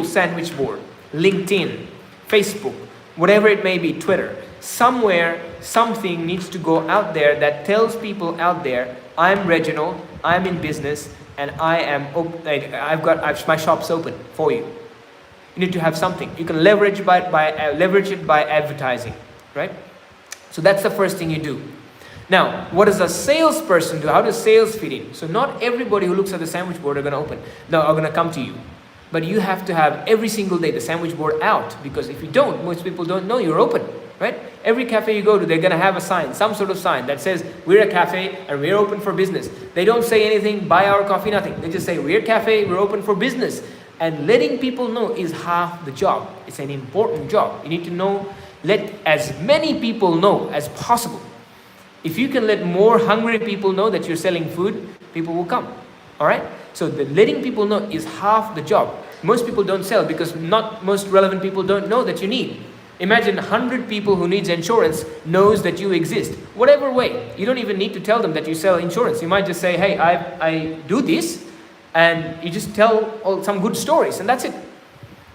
sandwich board, LinkedIn, Facebook, whatever it may be, Twitter. Somewhere, something needs to go out there that tells people out there, I'm Reginald, I'm in business, and my shop's open for you. You need to have something. You can leverage it by advertising, right? So that's the first thing you do. Now, what does a salesperson do? How does sales fit in? So not everybody who looks at the sandwich board are going to come to you. But you have to have every single day the sandwich board out, because if you don't, most people don't know you're open, right? Every cafe you go to, they're going to have a sign, some sort of sign that says, we're a cafe and we're open for business. They don't say anything, buy our coffee, nothing. They just say, we're a cafe, we're open for business. And letting people know is half the job. It's an important job. You need to let as many people know as possible. If you can let more hungry people know that you're selling food, people will come, all right? So letting people know is half the job. Most people don't sell because not most relevant people don't know that you need. Imagine 100 people who needs insurance knows that you exist. Whatever way. You don't even need to tell them that you sell insurance. You might just say, hey, I do this. And you just tell some good stories, and that's it.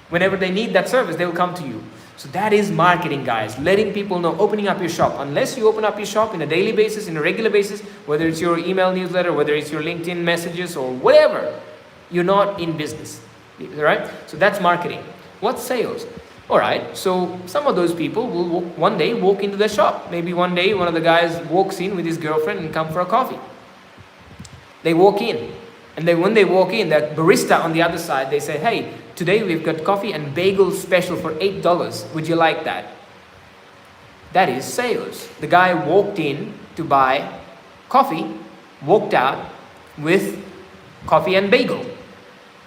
Whenever they need that service, they will come to you. So that is marketing, guys. Letting people know, opening up your shop. Unless you open up your shop in a daily basis, in a regular basis, whether it's your email newsletter, whether it's your LinkedIn messages or whatever, you're not in business, right? So that's marketing. What's sales? All right, so some of those people will one day walk into the shop. Maybe one day one of the guys walks in with his girlfriend and come for a coffee. They walk in. And then when they walk in, the barista on the other side, they say, hey, today we've got coffee and bagel special for $8. Would you like that? That is sales. The guy walked in to buy coffee, walked out with coffee and bagel.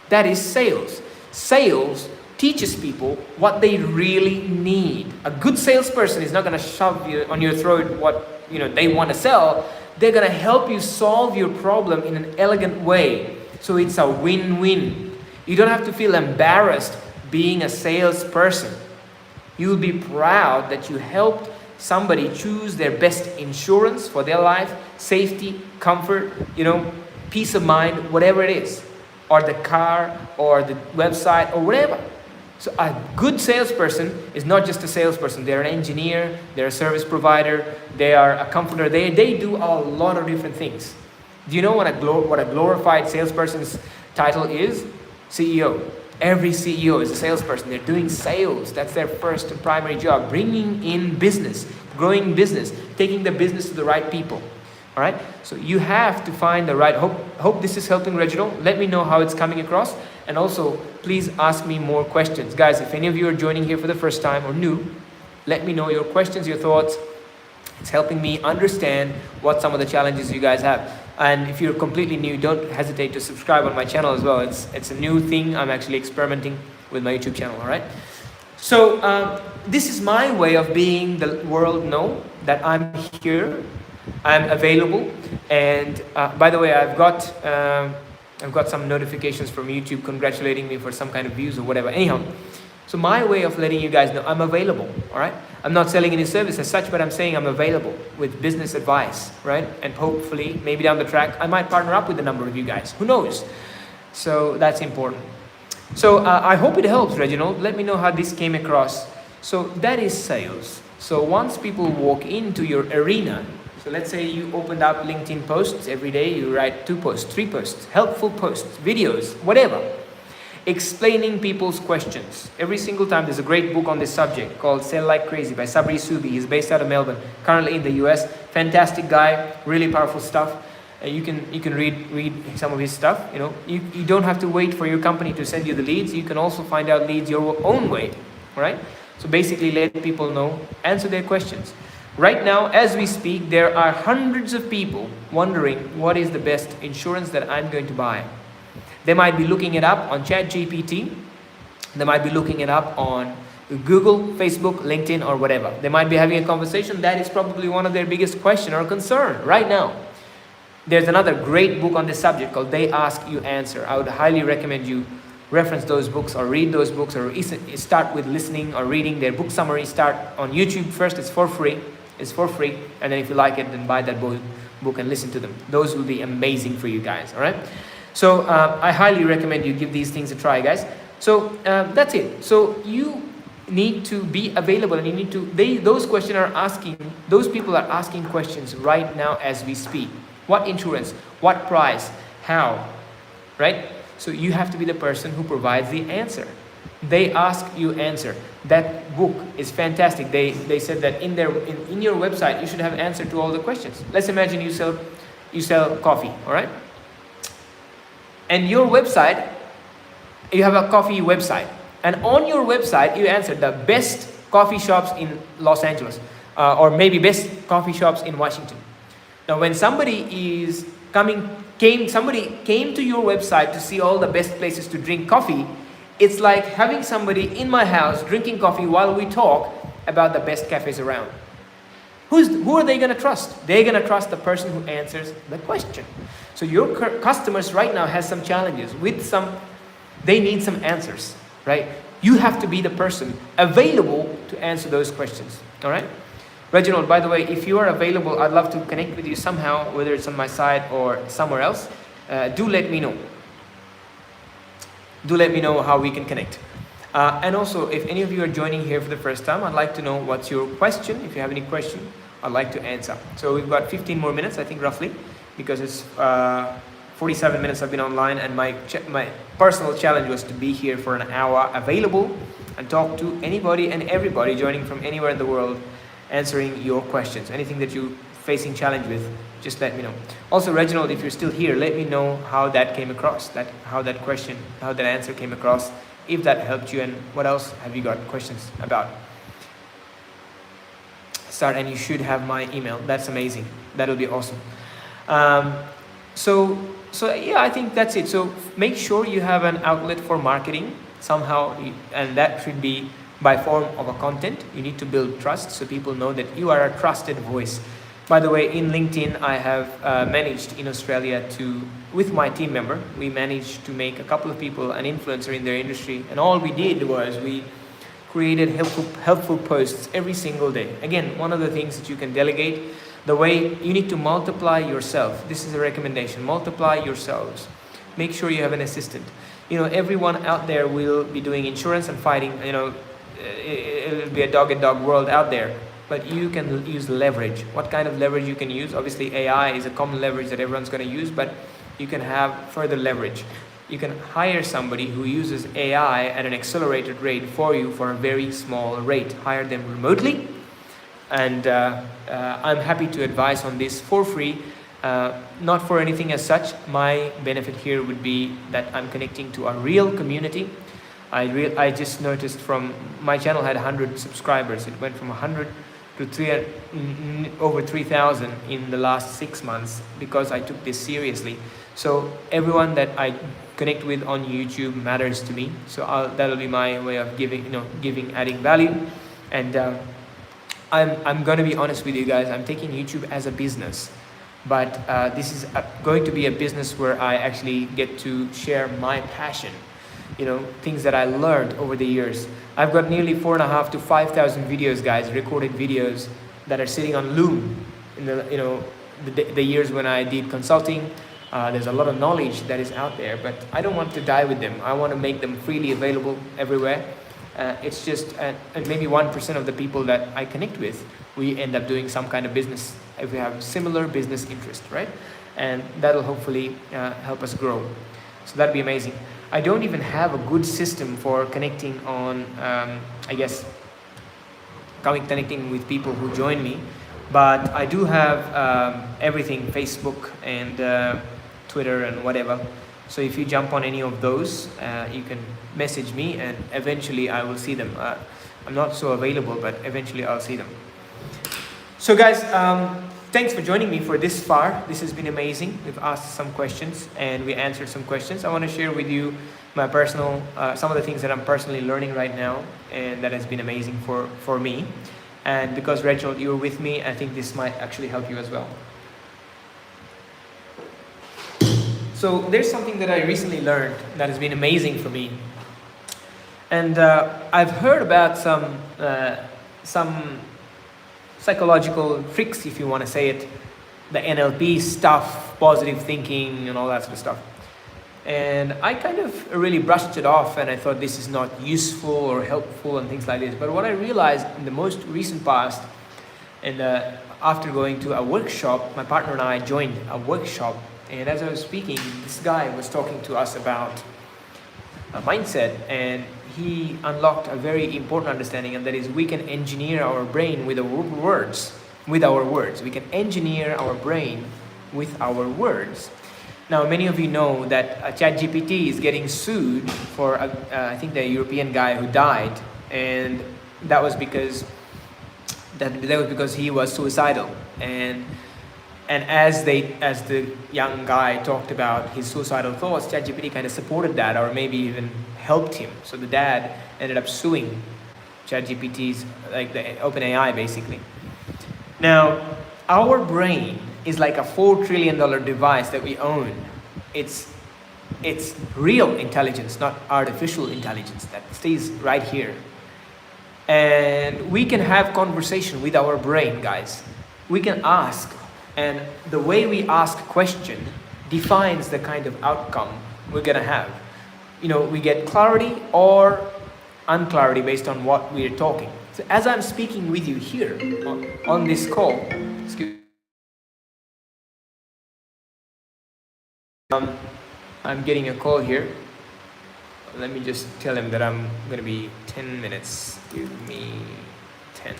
That is sales. Sales teaches people what they really need. A good salesperson is not going to shove you on your throat what they want to sell. They're going to help you solve your problem in an elegant way. So it's a win-win. You don't have to feel embarrassed being a salesperson. You'll be proud that you helped somebody choose their best insurance for their life, safety, comfort, peace of mind, whatever it is, or the car, or the website, or whatever. So a good salesperson is not just a salesperson. They're an engineer, they're a service provider, they are a comforter. They do a lot of different things. Do you know what a glorified salesperson's title is? CEO. Every CEO is a salesperson. They're doing sales. That's their first and primary job. Bringing in business, growing business, taking the business to the right people. All right? So you have to find the right. Hope this is helping, Reginald. Let me know how it's coming across. And also, please ask me more questions. Guys, if any of you are joining here for the first time or new, let me know your questions, your thoughts. It's helping me understand what some of the challenges you guys have. And if you're completely new, don't hesitate to subscribe on my channel as well. It's a new thing. I'm actually experimenting with my YouTube channel, all right? So this is my way of being the world know that I'm here, I'm available. And by the way, I've got I've got some notifications from YouTube congratulating me for some kind of views or whatever. Anyhow, so my way of letting you guys know I'm available, all right? I'm not selling any service as such, but I'm saying I'm available with business advice, right? And hopefully, maybe down the track, I might partner up with a number of you guys. Who knows? So that's important. So I hope it helps, Reginald. Let me know how this came across. So that is sales. So once people walk into your arena, so let's say you opened up LinkedIn posts every day, you write 2 posts, 3 posts, helpful posts, videos, whatever, explaining people's questions. Every single time, there's a great book on this subject called Sell Like Crazy by Sabri Subi. He's based out of Melbourne, currently in the US. Fantastic guy, really powerful stuff. You can read some of his stuff. You don't have to wait for your company to send you the leads. You can also find out leads your own way, right? So basically, let people know, answer their questions. Right now, as we speak, there are hundreds of people wondering what is the best insurance that I'm going to buy. They might be looking it up on ChatGPT. They might be looking it up on Google, Facebook, LinkedIn, or whatever. They might be having a conversation. That is probably one of their biggest question or concern right now. There's another great book on this subject called They Ask, You Answer. I would highly recommend you reference those books or read those books, or start with listening or reading their book summary. Start on YouTube first. It's for free. And then if you like it, then buy that book and listen to them. Those will be amazing for you guys, all right? So I highly recommend you give these things a try, guys. So that's it. So you need to be available, and you need to, those people are asking questions right now as we speak. What insurance? What price? How? Right? So you have to be the person who provides the answer. They ask, you answer. That book is fantastic. They said that in your website you should have answer to all the questions. Let's imagine you sell coffee, all right? And your website, you have a coffee website, and on your website you answer the best coffee shops in Los Angeles, or maybe best coffee shops in Washington. Now, when somebody came to your website to see all the best places to drink coffee, it's like having somebody in my house drinking coffee while we talk about the best cafes around. Who are they going to trust? They're going to trust the person who answers the question. So your customers right now has some challenges they need some answers, right? You have to be the person available to answer those questions, all right? Reginald, by the way, if you are available, I'd love to connect with you somehow, whether it's on my site or somewhere else. Do let me know. Do let me know how we can connect. And also, if any of you are joining here for the first time, I'd like to know what's your question. If you have any question, I'd like to answer. So we've got 15 more minutes, I think, roughly, because it's 47 minutes I've been online, and my personal challenge was to be here for an hour, available, and talk to anybody and everybody joining from anywhere in the world, answering your questions. Anything that you're facing challenge with, just let me know. Also, Reginald, if you're still here, let me know how that came across, how that answer came across, if that helped you, and what else have you got questions about. And you should have my email. That's amazing. That'll be awesome. So yeah, I think that's it. So make sure you have an outlet for marketing somehow, and that should be by form of a content. You need to build trust so people know that you are a trusted voice. By the way, in LinkedIn, I have managed in Australia with my team member, we managed to make a couple of people an influencer in their industry, and all we did was we created helpful posts every single day. Again, one of the things that you can delegate, the way you need to multiply yourself. This is a recommendation, multiply yourselves. Make sure you have an assistant. Everyone out there will be doing insurance and fighting, it'll be a dog-eat-dog world out there. But you can use leverage. What kind of leverage you can use? Obviously, AI is a common leverage that everyone's going to use, but you can have further leverage. You can hire somebody who uses AI at an accelerated rate for you for a very small rate. Hire them remotely, and I'm happy to advise on this for free, not for anything as such. My benefit here would be that I'm connecting to a real community. I just noticed from my channel had 100 subscribers. It went from 100 to over 3,000 in the last 6 months because I took this seriously. So everyone that I connect with on YouTube matters to me. So that'll be my way of giving, adding value. And I'm gonna be honest with you guys. I'm taking YouTube as a business. but this is going to be a business where I actually get to share my passion, things that I learned over the years. I've got nearly 4.5 to 5,000 videos, guys, recorded videos that are sitting on Loom in the years when I did consulting. There's a lot of knowledge that is out there, but I don't want to die with them. I want to make them freely available everywhere. It's just maybe 1% of the people that I connect with, we end up doing some kind of business if we have similar business interest, right? And that'll hopefully help us grow. So that'd be amazing. I don't even have a good system for connecting on, connecting with people who join me, but I do have everything, Facebook and Twitter and whatever. So if you jump on any of those, you can message me and eventually I will see them. I'm not so available, but eventually I'll see them. So guys, thanks for joining me for this far. This has been amazing. We've asked some questions and we answered some questions. I want to share with you my personal, some of the things that I'm personally learning right now, and that has been amazing for me. And because Reginald, you were with me, I think this might actually help you as well. So there's something that I recently learned that has been amazing for me. And I've heard about some psychological tricks, if you want to say it, the NLP stuff, positive thinking and all that sort of stuff. And I kind of really brushed it off and I thought this is not useful or helpful and things like this. But what I realized in the most recent past, and after going to a workshop, my partner and I joined a workshop, and as I was speaking, this guy was talking to us about a mindset, and he unlocked a very important understanding, and that is we can engineer our brain with our words. We can engineer our brain with our words. Now, many of you know that ChatGPT is getting sued for, I think, the European guy who died, and that was because he was suicidal. And as the young guy talked about his suicidal thoughts, ChatGPT kind of supported that, or maybe even helped him. So the dad ended up suing ChatGPT's, like the OpenAI, basically. Now, our brain is like a $4 trillion device that we own. It's real intelligence, not artificial intelligence, that stays right here. And we can have conversation with our brain, guys. We can ask, and the way we ask question defines the kind of outcome we're gonna have. We get clarity or unclarity based on what we're talking. So as I'm speaking with you here on this call, I'm getting a call here. Let me just tell him that I'm gonna be 10 minutes. Give me 10.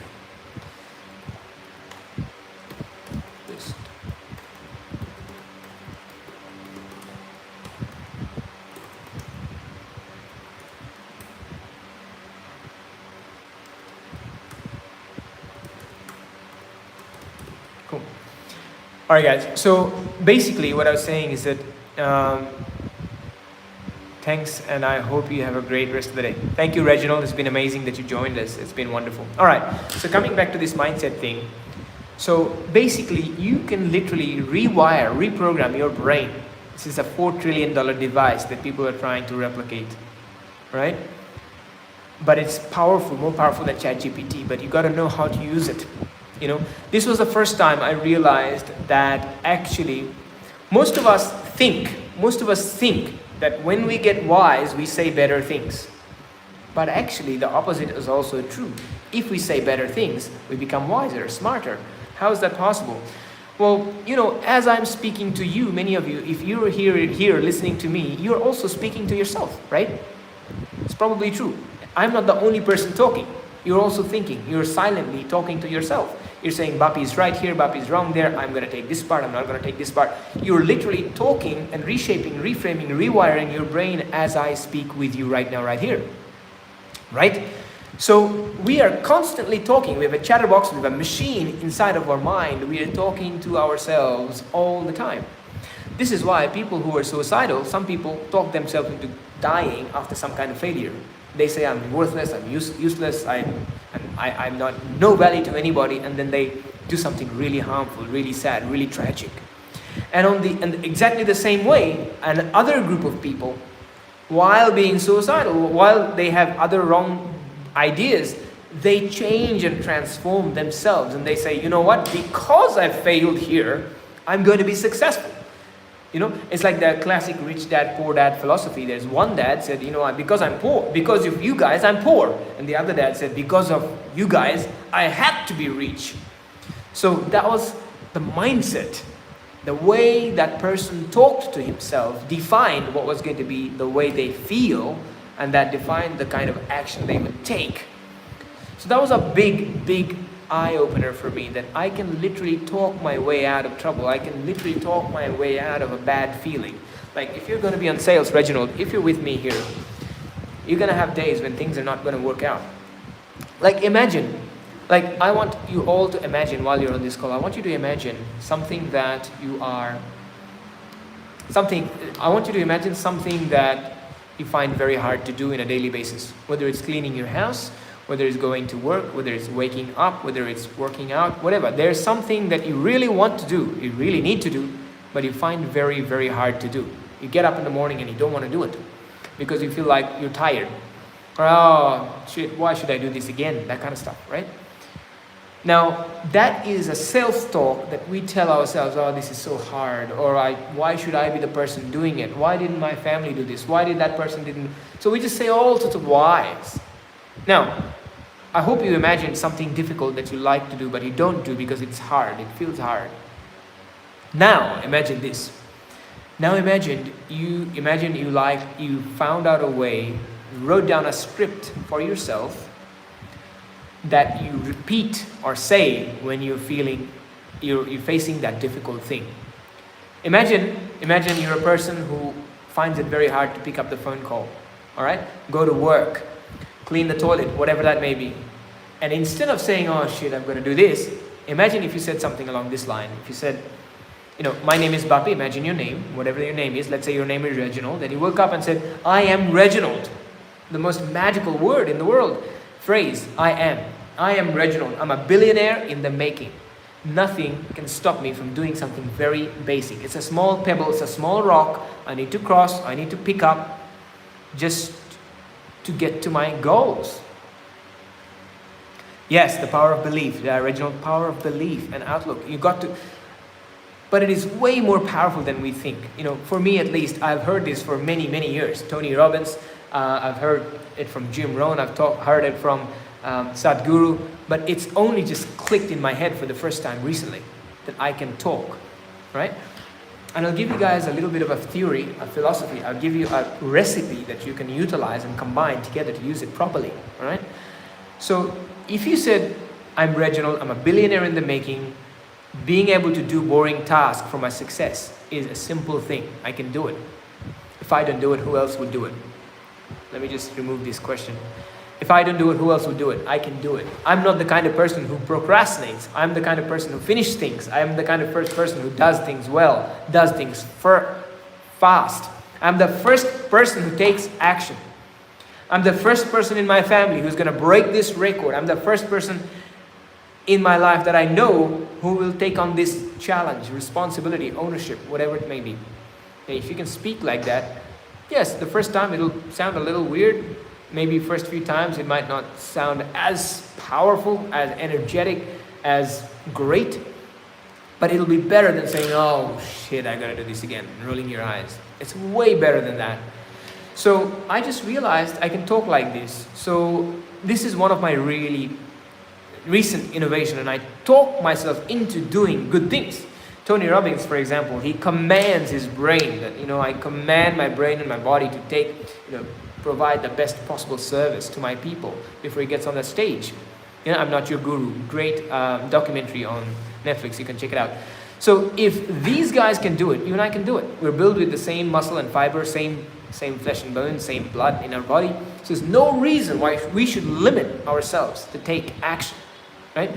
Cool. All right, guys. So basically, what I was saying is that thanks, and I hope you have a great rest of the day. Thank you, Reginald. It's been amazing that you joined us. It's been wonderful. All right. So coming back to this mindset thing. So basically, you can literally reprogram your brain. This is a $4 trillion device that people are trying to replicate, right? But it's powerful, more powerful than ChatGPT. But you got to know how to use it. This was the first time I realized that actually most of us think that when we get wise, we say better things. But actually the opposite is also true. If we say better things, we become wiser, smarter. How is that possible? Well, as I'm speaking to you, many of you, if you're here listening to me, you're also speaking to yourself, right? It's probably true. I'm not the only person talking. You're also thinking. You're silently talking to yourself. You're saying, Bappy is right here, Bappy is wrong there, I'm going to take this part, I'm not going to take this part. You're literally talking and reshaping, reframing, rewiring your brain as I speak with you right now, right here. Right? So we are constantly talking. We have a chatterbox, we have a machine inside of our mind. We are talking to ourselves all the time. This is why people who are suicidal, some people talk themselves into dying after some kind of failure. They say, I'm worthless, I'm useless, I'm not no value to anybody, and then they do something really harmful, really sad, really tragic. And in exactly the same way, another group of people, while being suicidal, while they have other wrong ideas, they change and transform themselves, and they say, you know what, because I failed here, I'm going to be successful. You know, it's like the classic rich dad, poor dad philosophy. There's one dad said, you know, because I'm poor, because of you guys, I'm poor. And the other dad said, because of you guys, I had to be rich. So that was the mindset. The way that person talked to himself defined what was going to be the way they feel, and that defined the kind of action they would take. So that was a big, big eye-opener for me, that I can literally talk my way out of trouble. I can literally talk my way out of a bad feeling. Like if you're going to be on sales, Reginald, if you're with me here, you're going to have days when things are not going to work out. Like imagine, like I want you all to imagine while you're on this call, I want you to imagine something that I want you to imagine something that you find very hard to do on a daily basis, whether it's cleaning your house, whether it's going to work, whether it's waking up, whether it's working out, whatever. There's something that you really want to do, you really need to do, but you find very, very hard to do. You get up in the morning and you don't want to do it because you feel like you're tired. Or, oh, shit, why should I do this again? That kind of stuff, right? Now, that is a self-talk that we tell ourselves, oh, this is so hard, or why should I be the person doing it? Why didn't my family do this? Why did that person didn't? So we just say all sorts of whys. Now, I hope you imagine something difficult that you like to do, but you don't do because it's hard, it feels hard. Now, imagine this. Now imagine you found out a way, wrote down a script for yourself that you repeat or say when you're facing that difficult thing. Imagine you're a person who finds it very hard to pick up the phone call, all right? Go to work, clean the toilet, whatever that may be. And instead of saying, oh shit, I'm going to do this, imagine if you said something along this line. If you said, you know, my name is Bappy, imagine your name, whatever your name is, let's say your name is Reginald, then you woke up and said, I am Reginald. The most magical word in the world. Phrase, I am Reginald. I'm a billionaire in the making. Nothing can stop me from doing something very basic. It's a small pebble, it's a small rock I need to cross, I need to pick up just to get to my goals. Yes, the power of belief, the original power of belief and outlook. But it is way more powerful than we think. You know, for me at least, I've heard this for many, many years. Tony Robbins, I've heard it from Jim Rohn, heard it from Sadhguru, but it's only just clicked in my head for the first time recently that I can talk, right? And I'll give you guys a little bit of a theory, a philosophy. I'll give you a recipe that you can utilize and combine together to use it properly, all right? So if you said, I'm Reginald, I'm a billionaire in the making, being able to do boring tasks for my success is a simple thing. I can do it. If I don't do it, who else would do it? Let me just remove this question. If I don't do it, who else would do it? I can do it. I'm not the kind of person who procrastinates. I'm the kind of person who finishes things. I'm the kind of first person who does things well, does things fast. I'm the first person who takes action. I'm the first person in my family who's going to break this record. I'm the first person in my life that I know who will take on this challenge, responsibility, ownership, whatever it may be. And if you can speak like that, yes, the first time it'll sound a little weird. Maybe first few times it might not sound as powerful, as energetic, as great, but it'll be better than saying, oh shit, I gotta do this again, and rolling your eyes. It's way better than that. So I just realized I can talk like this. So this is one of my really recent innovation, and I talk myself into doing good things. Tony Robbins, for example, he commands his brain that, I command my brain and my body to take, provide the best possible service to my people before he gets on the stage. I'm Not Your Guru. Great documentary on Netflix. You can check it out. So if these guys can do it, you and I can do it. We're built with the same muscle and fiber, same flesh and bone, same blood in our body. So there's no reason why we should limit ourselves to take action, right?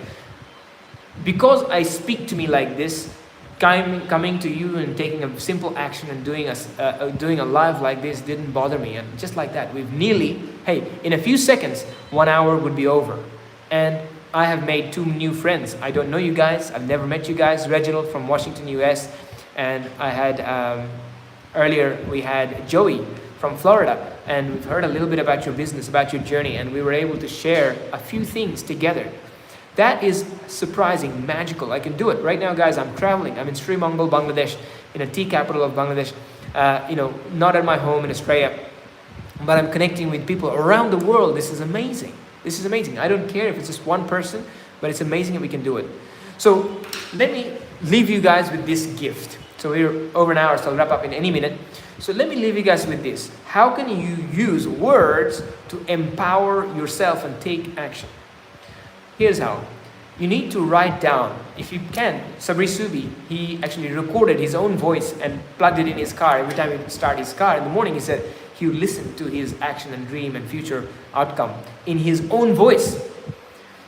Because I speak to me like this, coming to you and taking a simple action and doing a live like this didn't bother me. And just like that, we've nearly, in a few seconds, 1 hour would be over. And I have made 2 new friends. I don't know you guys. I've never met you guys. Reginald from Washington, US. And I had earlier we had Joey from Florida, and we've heard a little bit about your business, about your journey, and we were able to share a few things together. That is surprising, magical. I can do it right now, guys. I'm traveling. I'm in Sri Mangal, Bangladesh, in a tea capital of Bangladesh. Not at my home in Australia, but I'm connecting with people around the world. This is amazing. This is amazing. I don't care if it's just one person, but it's amazing that we can do it. So let me leave you guys with this gift. So we're over an hour, so I'll wrap up in any minute. So let me leave you guys with this. How can you use words to empower yourself and take action? Here's how. You need to write down, if you can. Sabri Subi, he actually recorded his own voice and plugged it in his car. Every time he would start his car in the morning, he said he would listen to his action and dream and future outcome in his own voice.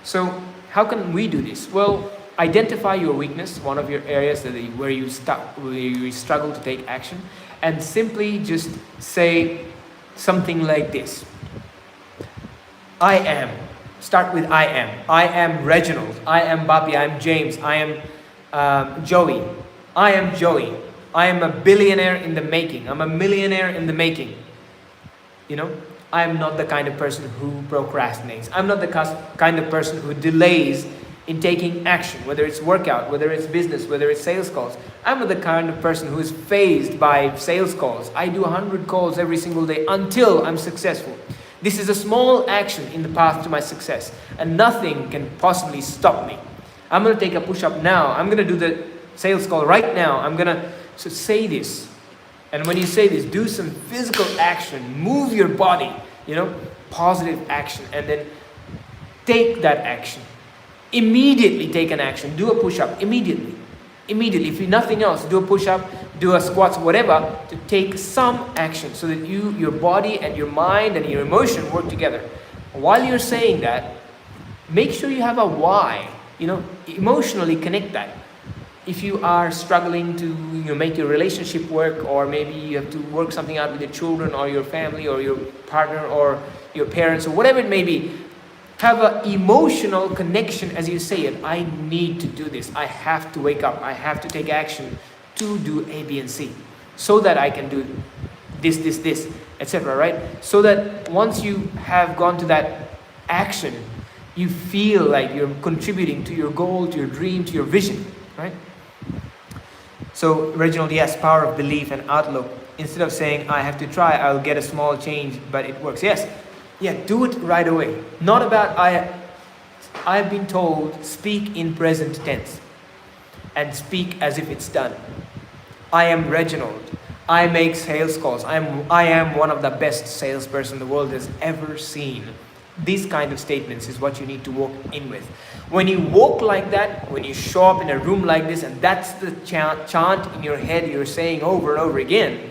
So how can we do this? Well, identify your weakness, one of your areas where you struggle to take action, and simply just say something like this. I am. Start with I am. I am Reginald. I am Bappy. I am James. I am Joey. I am Joey. I am a billionaire in the making. I'm a millionaire in the making. I am not the kind of person who procrastinates. I'm not the kind of person who delays in taking action, whether it's workout, whether it's business, whether it's sales calls. I'm not the kind of person who is fazed by sales calls. I do 100 calls every single day until I'm successful. This is a small action in the path to my success, and nothing can possibly stop me. I'm going to take a push-up now. I'm going to do the sales call right now. I'm going to say this. And when you say this, do some physical action. Move your body, positive action. And then take that action. Immediately take an action. Do a push-up immediately. Immediately. If you nothing else, do a push-up, do a squats, whatever, to take some action so that your body and your mind and your emotion work together. While you're saying that, make sure you have a why. Emotionally connect that. If you are struggling to make your relationship work, or maybe you have to work something out with your children or your family or your partner or your parents or whatever it may be, have an emotional connection as you say it. I need to do this. I have to wake up. I have to take action to do A, B, and C so that I can do this, etc. Right? So that once you have gone to that action, you feel like you're contributing to your goal, to your dream, to your vision. Right? So, Reginald, yes, power of belief and outlook. Instead of saying, I have to try, I'll get a small change, but it works. Yes, do it right away. Not about, I've been told, speak in present tense and speak as if it's done. I am Reginald. I make sales calls. I am one of the best salesperson the world has ever seen. These kind of statements is what you need to walk in with. When you walk like that, when you show up in a room like this, and that's the chant in your head you're saying over and over again,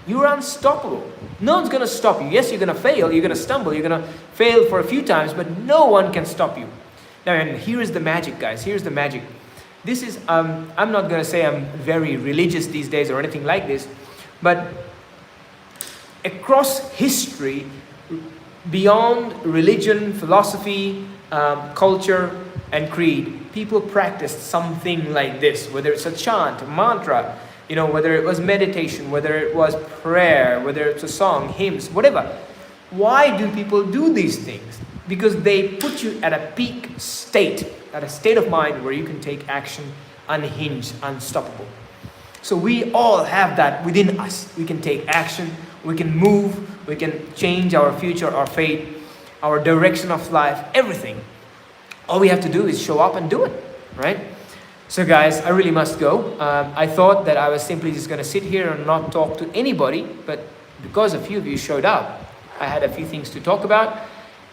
you're unstoppable. No one's going to stop you. Yes, you're going to fail, you're going to stumble, you're going to fail for a few times, but no one can stop you. Now, and here is the magic, guys. Here's the magic. This is, I'm not going to say I'm very religious these days or anything like this, but across history, beyond religion, philosophy, culture, and creed, people practiced something like this, whether it's a chant, a mantra, whether it was meditation, whether it was prayer, whether it's a song, hymns, whatever. Why do people do these things? Because they put you at a peak state, at a state of mind where you can take action, unhinged, unstoppable. So we all have that within us. We can take action, we can move, we can change our future, our fate, our direction of life, everything. All we have to do is show up and do it, right? So guys, I really must go. I thought that I was simply just going to sit here and not talk to anybody, but because a few of you showed up, I had a few things to talk about,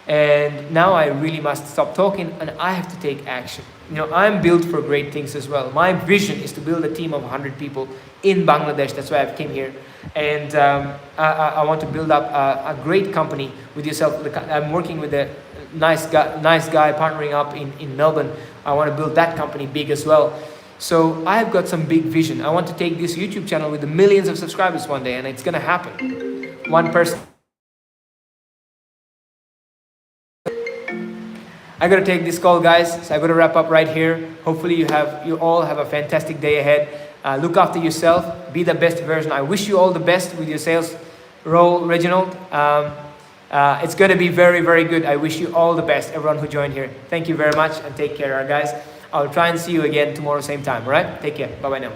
and now I really must stop talking and I have to take action. I'm built for great things as well. My vision is to build a team of 100 people in Bangladesh. That's why I came here. And I want to build up a great company with yourself. I'm working with a nice guy partnering up in Melbourne. I want to build that company big as well. So I've got some big vision. I want to take this YouTube channel with the millions of subscribers one day, and it's going to happen. One person. I got to take this call, guys. So I got to wrap up right here. Hopefully you all have a fantastic day ahead. Look after yourself. Be the best version. I wish you all the best with your sales role, Reginald. It's going to be very, very good. I wish you all the best, everyone who joined here. Thank you very much and take care, guys. I'll try and see you again tomorrow, same time. All right? Take care. Bye-bye now.